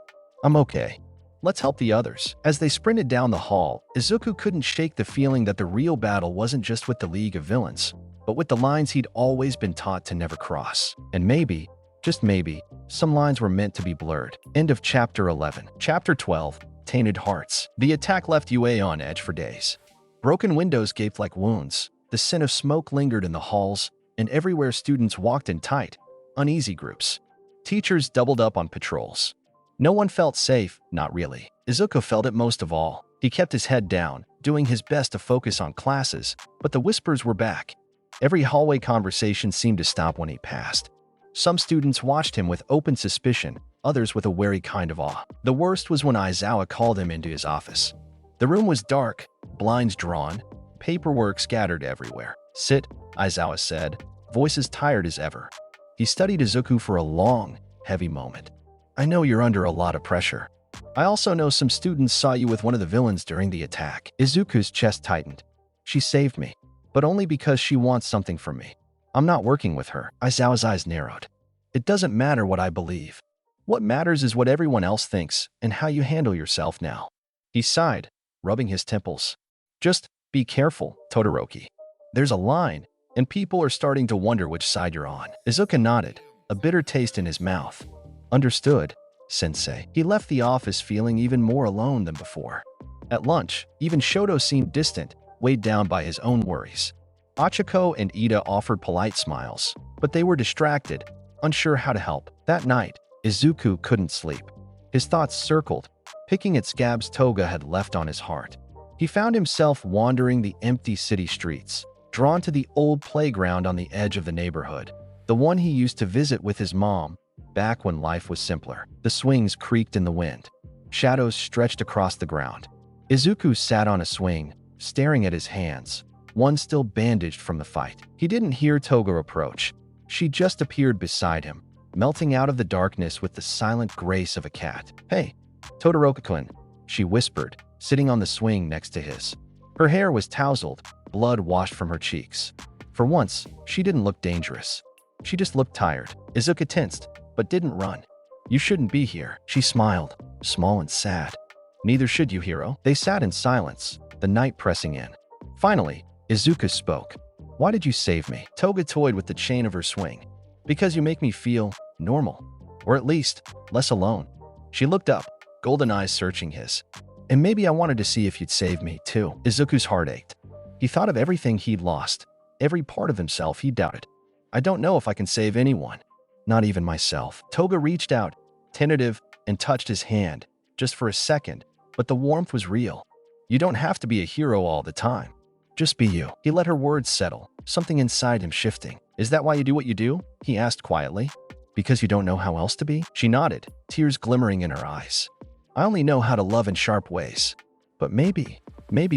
Speaker 1: I'm okay. Let's help the others. As they sprinted down the hall, Izuku couldn't shake the feeling that the real battle wasn't just with the League of Villains, but with the lines he'd always been taught to never cross. And maybe, just maybe, some lines were meant to be blurred. End of Chapter 11. Chapter 12. Tainted Hearts. The attack left UA on edge for days. Broken windows gaped like wounds. The scent of smoke lingered in the halls, and everywhere students walked in tight, uneasy groups. Teachers doubled up on patrols. No one felt safe, not really. Izuku felt it most of all. He kept his head down, doing his best to focus on classes, but the whispers were back. Every hallway conversation seemed to stop when he passed. Some students watched him with open suspicion, others with a wary kind of awe. The worst was when Aizawa called him into his office. The room was dark, blinds drawn, paperwork scattered everywhere. "Sit," Aizawa said, voices tired as ever. He studied Izuku for a long, heavy moment. "I know you're under a lot of pressure. I also know some students saw you with one of the villains during the attack." Izuku's chest tightened. "She saved me, but only because she wants something from me. I'm not working with her." Aizawa's eyes narrowed. "It doesn't matter what I believe. What matters is what everyone else thinks and how you handle yourself now." He sighed, rubbing his temples. "Just be careful, Todoroki. There's a line, and people are starting to wonder which side you're on." Izuku nodded, a bitter taste in his mouth. "Understood, Sensei." He left the office feeling even more alone than before. At lunch, even Shoto seemed distant, weighed down by his own worries. Achiko and Ida offered polite smiles, but they were distracted, unsure how to help. That night, Izuku couldn't sleep. His thoughts circled, picking at scabs Toga had left on his heart. He found himself wandering the empty city streets, drawn to the old playground on the edge of the neighborhood, the one he used to visit with his mom, back when life was simpler. The swings creaked in the wind. Shadows stretched across the ground. Izuku sat on a swing, staring at his hands, one still bandaged from the fight. He didn't hear Toga approach. She just appeared beside him, melting out of the darkness with the silent grace of a cat. "Hey, Todoroki-kun," she whispered, sitting on the swing next to his. Her hair was tousled, blood washed from her cheeks. For once, she didn't look dangerous. She just looked tired. Izuku tensed, but didn't run. "You shouldn't be here." She smiled, small and sad. "Neither should you, hero." They sat in silence, the night pressing in. Finally, Izuku spoke. "Why did you save me?" Toga toyed with the chain of her swing. "Because you make me feel normal. Or at least, less alone." She looked up, golden eyes searching his. "And maybe I wanted to see if you'd save me, too." Izuku's heart ached. He thought of everything he'd lost, every part of himself he doubted. "I don't know if I can save anyone. Not even myself." Toga reached out, tentative, and touched his hand, just for a second, but the warmth was real. "You don't have to be a hero all the time. Just be you." He let her words settle, something inside him shifting. "Is that why you do what you do?" he asked quietly. "Because you don't know how else to be?" She nodded, tears glimmering in her eyes. "I only know how to love in sharp ways. But maybe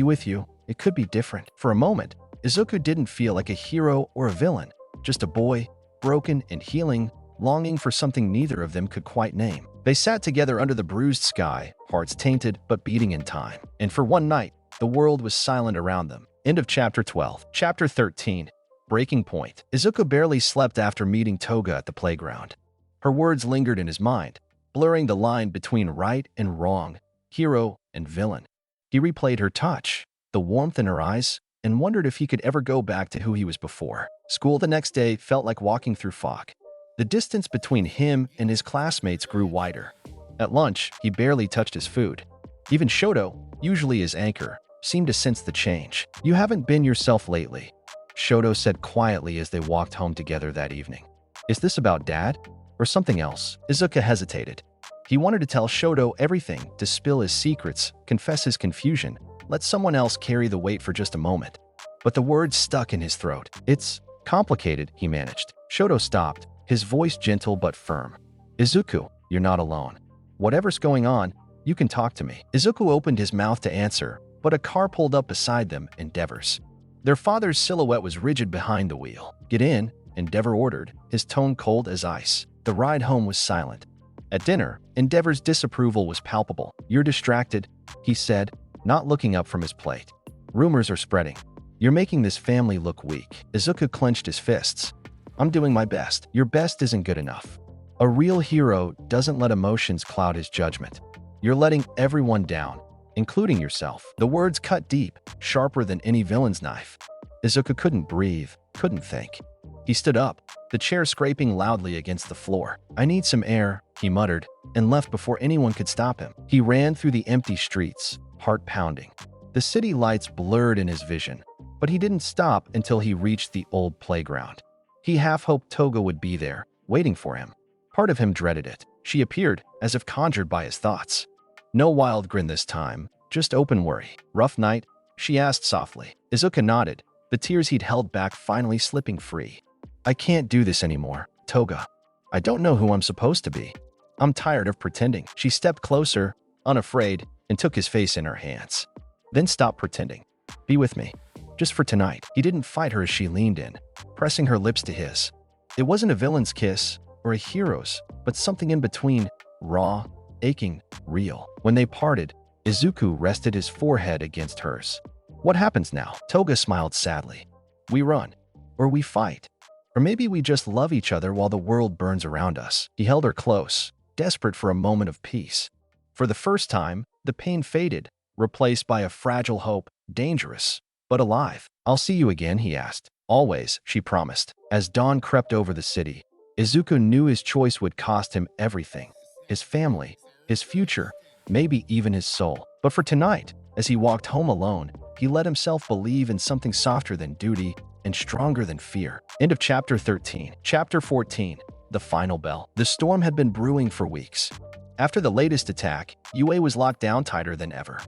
Speaker 1: with you, it could be different." For a moment, Izuku didn't feel like a hero or a villain, just a boy, broken and healing, longing for something neither of them could quite name. They sat together under the bruised sky, hearts tainted but beating in time. And for one night, the world was silent around them. End of Chapter 12. Chapter 13. Breaking Point. Izuku barely slept after meeting Toga at the playground. Her words lingered in his mind, blurring the line between right and wrong, hero and villain. He replayed her touch, the warmth in her eyes, and wondered if he could ever go back to who he was before. School the next day felt like walking through fog. The distance between him and his classmates grew wider. At lunch, he barely touched his food. Even Shoto, usually his anchor, seemed to sense the change. "You haven't been yourself lately," Shoto said quietly as they walked home together that evening. "Is this about Dad? Or something else?" Izuku hesitated. He wanted to tell Shoto everything, to spill his secrets, confess his confusion, let someone else carry the weight for just a moment. But the words stuck in his throat. "It's complicated," he managed. Shoto stopped, his voice gentle but firm. "Izuku, you're not alone. Whatever's going on, you can talk to me." Izuku opened his mouth to answer, but a car pulled up beside them, Endeavor's. Their father's silhouette was rigid behind the wheel. "Get in," Endeavor ordered, his tone cold as ice. The ride home was silent. At dinner, Endeavor's disapproval was palpable. "You're distracted," he said, not looking up from his plate. "Rumors are spreading. You're making this family look weak." Izuku clenched his fists. "I'm doing my best." "Your best isn't good enough. A real hero doesn't let emotions cloud his judgment. You're letting everyone down, including yourself." The words cut deep, sharper than any villain's knife. Izuku couldn't breathe, couldn't think. He stood up, the chair scraping loudly against the floor. "I need some air," he muttered, and left before anyone could stop him. He ran through the empty streets, heart pounding. The city lights blurred in his vision, but he didn't stop until he reached the old playground. He half hoped Toga would be there, waiting for him. Part of him dreaded it. She appeared, as if conjured by his thoughts. No wild grin this time, just open worry. "Rough night?" she asked softly. Izuku nodded, the tears he'd held back finally slipping free. "I can't do this anymore, Toga. I don't know who I'm supposed to be. I'm tired of pretending. She stepped closer, unafraid, and took his face in her hands. Then stop pretending. Be with me. Just for tonight. He didn't fight her as she leaned in, pressing her lips to his. It wasn't a villain's kiss or a hero's, but something in between, raw, aching, real. When they parted, Izuku rested his forehead against hers. What happens now? Toga smiled sadly. We run. Or we fight. Or maybe we just love each other while the world burns around us. He held her close, desperate for a moment of peace. For the first time, the pain faded, replaced by a fragile hope, dangerous, but alive. I'll see you again, he asked. Always, she promised. As dawn crept over the city, Izuku knew his choice would cost him everything. His family, his future, maybe even his soul. But for tonight, as he walked home alone, he let himself believe in something softer than duty and stronger than fear. End of Chapter 13. Chapter 14. The Final Bell. The storm had been brewing for weeks. After the latest attack, UA was locked down tighter than ever.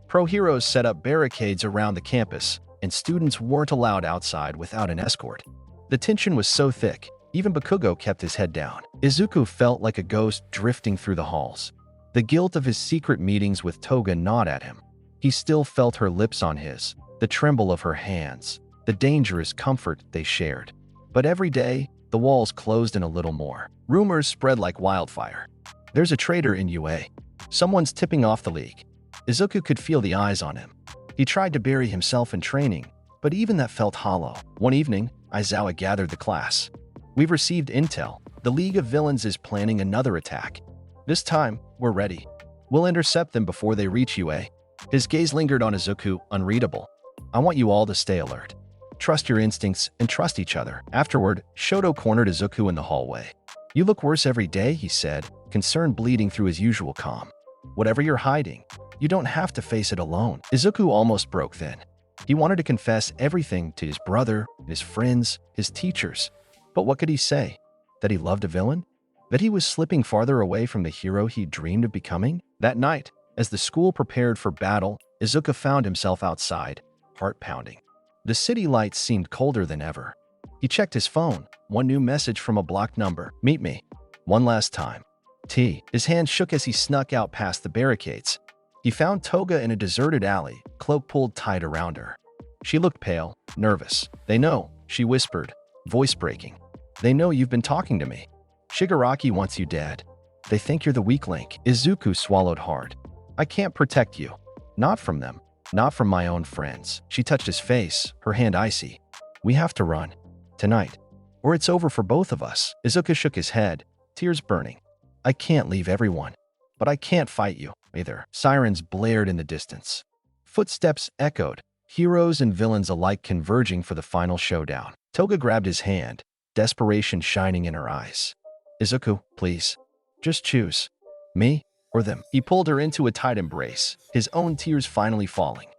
Speaker 1: Pro-heroes set up barricades around the campus, and students weren't allowed outside without an escort. The tension was so thick, even Bakugo kept his head down. Izuku felt like a ghost drifting through the halls. The guilt of his secret meetings with Toga gnawed at him. He still felt her lips on his, the tremble of her hands, the dangerous comfort they shared. But every day, the walls closed in a little more. Rumors spread like wildfire. There's a traitor in UA. Someone's tipping off the league. Izuku could feel the eyes on him. He tried to bury himself in training, but even that felt hollow. One evening, Aizawa gathered the class. We've received intel. The League of Villains is planning another attack. This time, we're ready. We'll intercept them before they reach UA. His gaze lingered on Izuku, unreadable. I want you all to stay alert. Trust your instincts and trust each other. Afterward, Shoto cornered Izuku in the hallway. You look worse every day, he said, concern bleeding through his usual calm. Whatever you're hiding, you don't have to face it alone. Izuku almost broke then. He wanted to confess everything to his brother, his friends, his teachers. But what could he say? That he loved a villain? That he was slipping farther away from the hero he dreamed of becoming? That night, as the school prepared for battle, Izuku found himself outside, heart pounding. The city lights seemed colder than ever. He checked his phone, one new message from a blocked number. Meet me. One last time. T. His hand shook as he snuck out past the barricades. He found Toga in a deserted alley, cloak pulled tight around her. She looked pale, nervous. They know, she whispered, voice breaking. They know you've been talking to me. Shigaraki wants you dead. They think you're the weak link. Izuku swallowed hard. I can't protect you. Not from them. Not from my own friends. She touched his face, her hand icy. We have to run. Tonight. Or it's over for both of us. Izuku shook his head, tears burning. I can't leave everyone. But I can't fight you, either. Sirens blared in the distance. Footsteps echoed, heroes and villains alike converging for the final showdown. Toga grabbed his hand, desperation shining in her eyes. Izuku, please. Just choose. Me or them. He pulled her into a tight embrace, his own tears finally falling.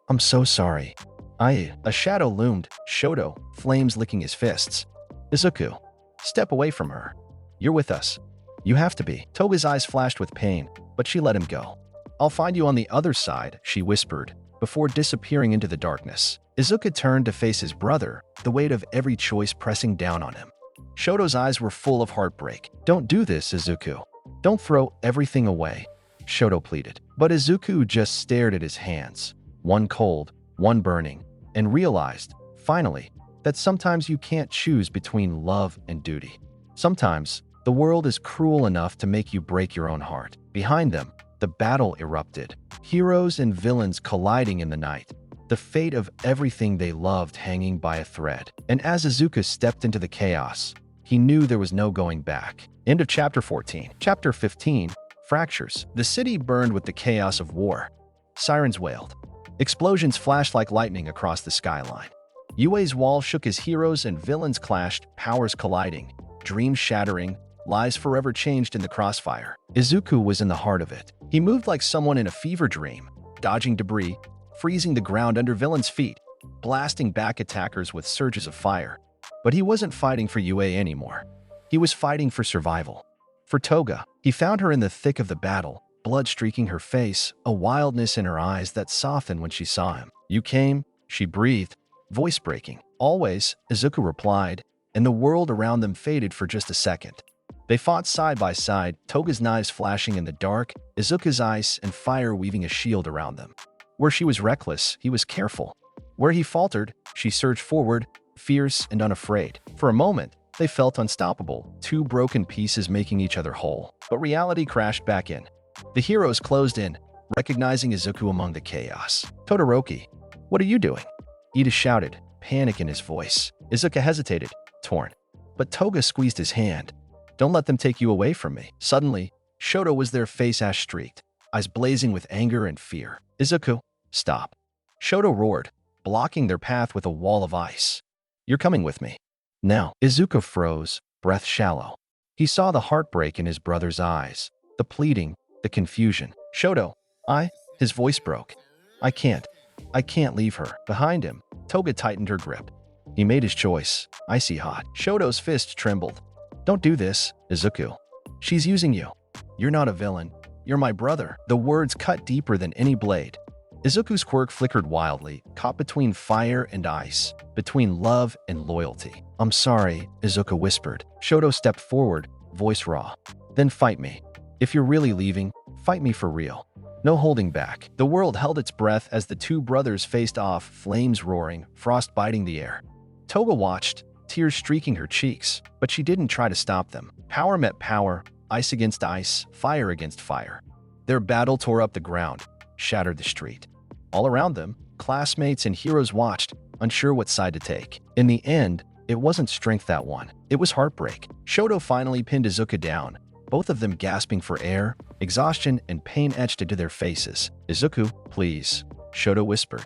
Speaker 1: I'm so sorry. A shadow loomed, Shoto, flames licking his fists. Izuku, step away from her. You're with us. You have to be. Toga's eyes flashed with pain, but she let him go. I'll find you on the other side, she whispered, before disappearing into the darkness. Izuku turned to face his brother, the weight of every choice pressing down on him. Shoto's eyes were full of heartbreak. Don't do this, Izuku. Don't throw everything away, Shoto pleaded. But Izuku just stared at his hands, one cold, one burning, and realized, finally, that sometimes you can't choose between love and duty. Sometimes, the world is cruel enough to make you break your own heart. Behind them, the battle erupted, heroes and villains colliding in the night, the fate of everything they loved hanging by a thread. And as Izuku stepped into the chaos, he knew there was no going back. End of Chapter 14. Chapter 15. Fractures. The city burned with the chaos of war. Sirens wailed. Explosions flashed like lightning across the skyline. UA's wall shook as heroes and villains clashed, powers colliding, dreams shattering, lives forever changed in the crossfire. Izuku was in the heart of it. He moved like someone in a fever dream, dodging debris, freezing the ground under villains' feet, blasting back attackers with surges of fire. But he wasn't fighting for UA anymore. He was fighting for survival. For Toga, he found her in the thick of the battle, blood streaking her face, a wildness in her eyes that softened when she saw him. You came, she breathed, voice breaking. Always, Izuku replied, and the world around them faded for just a second. They fought side by side, Toga's knives flashing in the dark, Izuku's ice and fire weaving a shield around them. Where she was reckless, he was careful. Where he faltered, she surged forward, fierce and unafraid. For a moment, they felt unstoppable, two broken pieces making each other whole. But reality crashed back in. The heroes closed in, recognizing Izuku among the chaos. "Todoroki, what are you doing?" Ida shouted, panic in his voice. Izuku hesitated, torn. But Toga squeezed his hand. "Don't let them take you away from me." Suddenly, Shoto was there, face ash-streaked, eyes blazing with anger and fear. "Izuku, stop." Shoto roared, blocking their path with a wall of ice. "You're coming with me." Now, Izuku froze, breath shallow. He saw the heartbreak in his brother's eyes, the pleading, the confusion. "Shoto, his voice broke. I can't leave her." Behind him, Toga tightened her grip. He made his choice, icy hot. Shoto's fist trembled. "Don't do this, Izuku. She's using you. You're not a villain. You're my brother." The words cut deeper than any blade. Izuku's quirk flickered wildly, caught between fire and ice, between love and loyalty. "I'm sorry," Izuku whispered. Shoto stepped forward, voice raw. "Then fight me. If you're really leaving, fight me for real. No holding back." The world held its breath as the two brothers faced off, flames roaring, frost biting the air. Toga watched, tears streaking her cheeks, but she didn't try to stop them. Power met power, ice against ice, fire against fire. Their battle tore up the ground, shattered the street. All around them, classmates and heroes watched, unsure what side to take. In the end, it wasn't strength that won. It was heartbreak. Shoto finally pinned Izuku down, both of them gasping for air, exhaustion and pain etched into their faces. "Izuku, please," Shoto whispered.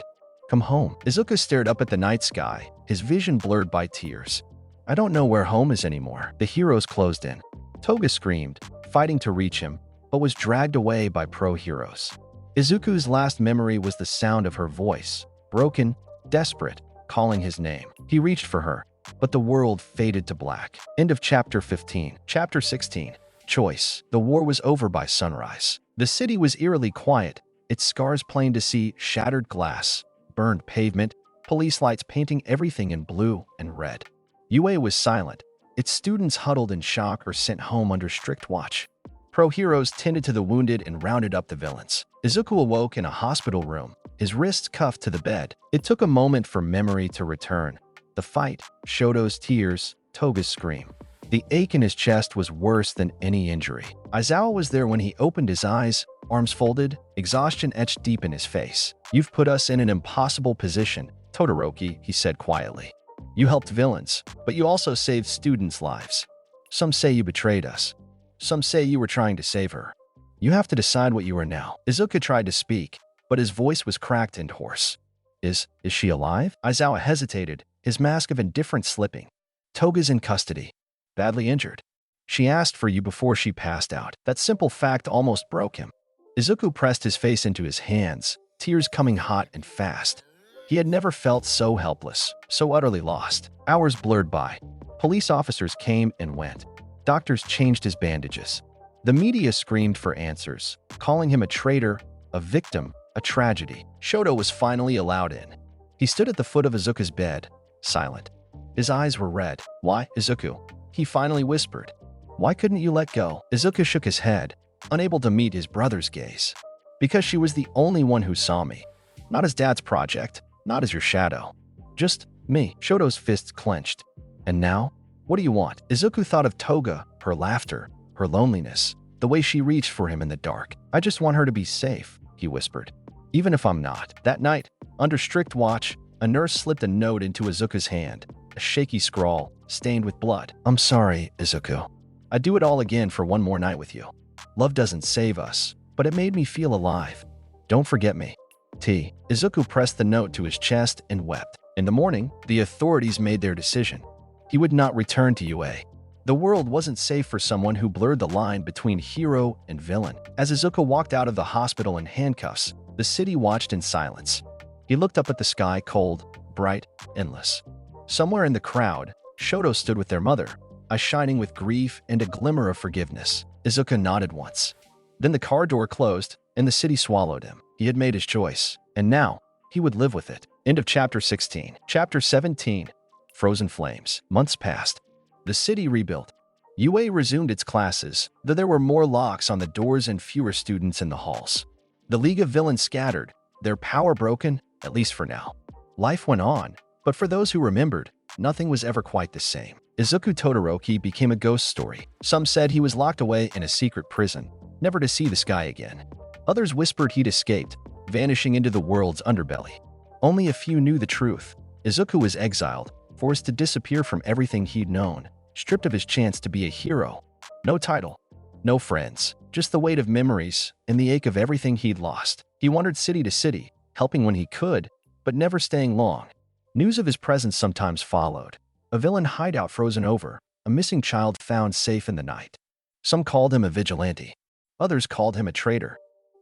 Speaker 1: "Come home." Izuku stared up at the night sky, his vision blurred by tears. "I don't know where home is anymore." The heroes closed in. Toga screamed, fighting to reach him, but was dragged away by pro-heroes. Izuku's last memory was the sound of her voice, broken, desperate, calling his name. He reached for her, but the world faded to black. End of Chapter 15. Chapter 16. Choice. The war was over by sunrise. The city was eerily quiet, its scars plain to see: shattered glass, burned pavement, police lights painting everything in blue and red. UA was silent, its students huddled in shock or sent home under strict watch. Pro-heroes tended to the wounded and rounded up the villains. Izuku awoke in a hospital room, his wrists cuffed to the bed. It took a moment for memory to return. The fight, Shoto's tears, Toga's scream. The ache in his chest was worse than any injury. Aizawa was there when he opened his eyes, arms folded, exhaustion etched deep in his face. "You've put us in an impossible position, Todoroki," he said quietly. "You helped villains, but you also saved students' lives. Some say you betrayed us. Some say you were trying to save her. You have to decide what you are now." Izuku tried to speak, but his voice was cracked and hoarse. Is she alive?" Aizawa hesitated, his mask of indifference slipping. "Toga's in custody. Badly injured. She asked for you before she passed out." That simple fact almost broke him. Izuku pressed his face into his hands, tears coming hot and fast. He had never felt so helpless, so utterly lost. Hours blurred by. Police officers came and went. Doctors changed his bandages. The media screamed for answers, calling him a traitor, a victim, a tragedy. Shoto was finally allowed in. He stood at the foot of Izuku's bed, silent. His eyes were red. "Why, Izuku?" he finally whispered. "Why couldn't you let go?" Izuku shook his head, unable to meet his brother's gaze. "Because she was the only one who saw me. Not as Dad's project, not as your shadow. Just me." Shoto's fists clenched. "And now? What do you want?" Izuku thought of Toga, her laughter, her loneliness, the way she reached for him in the dark. "I just want her to be safe," he whispered. "Even if I'm not." That night, under strict watch, a nurse slipped a note into Izuku's hand, a shaky scrawl, stained with blood. "I'm sorry, Izuku. I'd do it all again for one more night with you. Love doesn't save us, but it made me feel alive. Don't forget me. T." Izuku pressed the note to his chest and wept. In the morning, the authorities made their decision. He would not return to UA. The world wasn't safe for someone who blurred the line between hero and villain. As Izuku walked out of the hospital in handcuffs, the city watched in silence. He looked up at the sky, cold, bright, endless. Somewhere in the crowd, Shoto stood with their mother, eyes shining with grief and a glimmer of forgiveness. Izuku nodded once. Then the car door closed, and the city swallowed him. He had made his choice, and now he would live with it. End of Chapter 16. Chapter 17. Frozen Flames. Months passed. The city rebuilt. UA resumed its classes, though there were more locks on the doors and fewer students in the halls. The League of Villains scattered, their power broken, at least for now. Life went on, but for those who remembered, nothing was ever quite the same. Shoto Todoroki became a ghost story. Some said he was locked away in a secret prison, never to see the sky again. Others whispered he'd escaped, vanishing into the world's underbelly. Only a few knew the truth. Izuku was exiled, forced to disappear from everything he'd known, stripped of his chance to be a hero. No title, no friends, just the weight of memories and the ache of everything he'd lost. He wandered city to city, helping when he could, but never staying long. News of his presence sometimes followed. A villain hideout frozen over, a missing child found safe in the night. Some called him a vigilante. Others called him a traitor.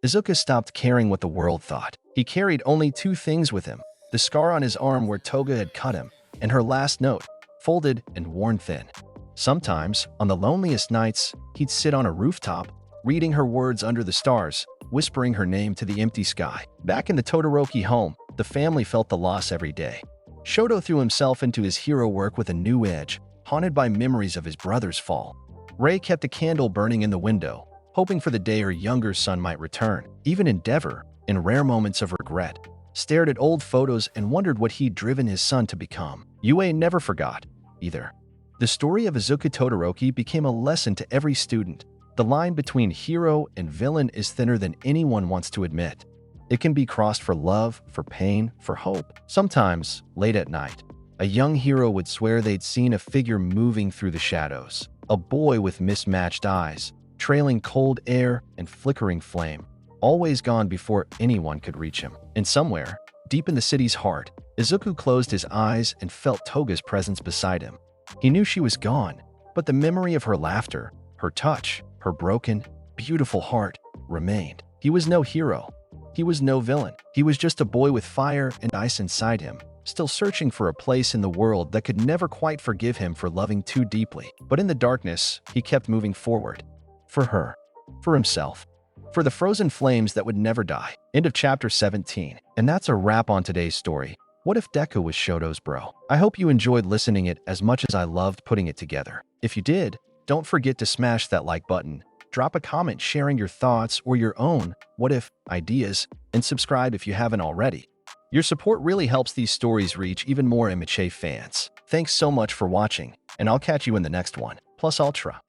Speaker 1: Izuku stopped caring what the world thought. He carried only two things with him: the scar on his arm where Toga had cut him, and her last note, folded and worn thin. Sometimes, on the loneliest nights, he'd sit on a rooftop, reading her words under the stars, whispering her name to the empty sky. Back in the Todoroki home, the family felt the loss every day. Shoto threw himself into his hero work with a new edge, haunted by memories of his brother's fall. Rei kept a candle burning in the window, hoping for the day her younger son might return. Even Endeavor, in rare moments of regret, stared at old photos and wondered what he'd driven his son to become. UA never forgot, either. The story of Izuku Todoroki became a lesson to every student. The line between hero and villain is thinner than anyone wants to admit. It can be crossed for love, for pain, for hope. Sometimes, late at night, a young hero would swear they'd seen a figure moving through the shadows. A boy with mismatched eyes, trailing cold air and flickering flame, always gone before anyone could reach him. And somewhere, deep in the city's heart, Izuku closed his eyes and felt Toga's presence beside him. He knew she was gone, but the memory of her laughter, her touch, her broken, beautiful heart remained. He was no hero. He was no villain. He was just a boy with fire and ice inside him, still searching for a place in the world that could never quite forgive him for loving too deeply. But in the darkness, he kept moving forward. For her. For himself. For the frozen flames that would never die. End of chapter 17. And that's a wrap on today's story. What if Deku was Shoto's bro? I hope you enjoyed listening it as much as I loved putting it together. If you did, don't forget to smash that like button, drop a comment sharing your thoughts or your own what if ideas, and subscribe if you haven't already. Your support really helps these stories reach even more bnha fans. Thanks so much for watching, and I'll catch you in the next one. Plus Ultra.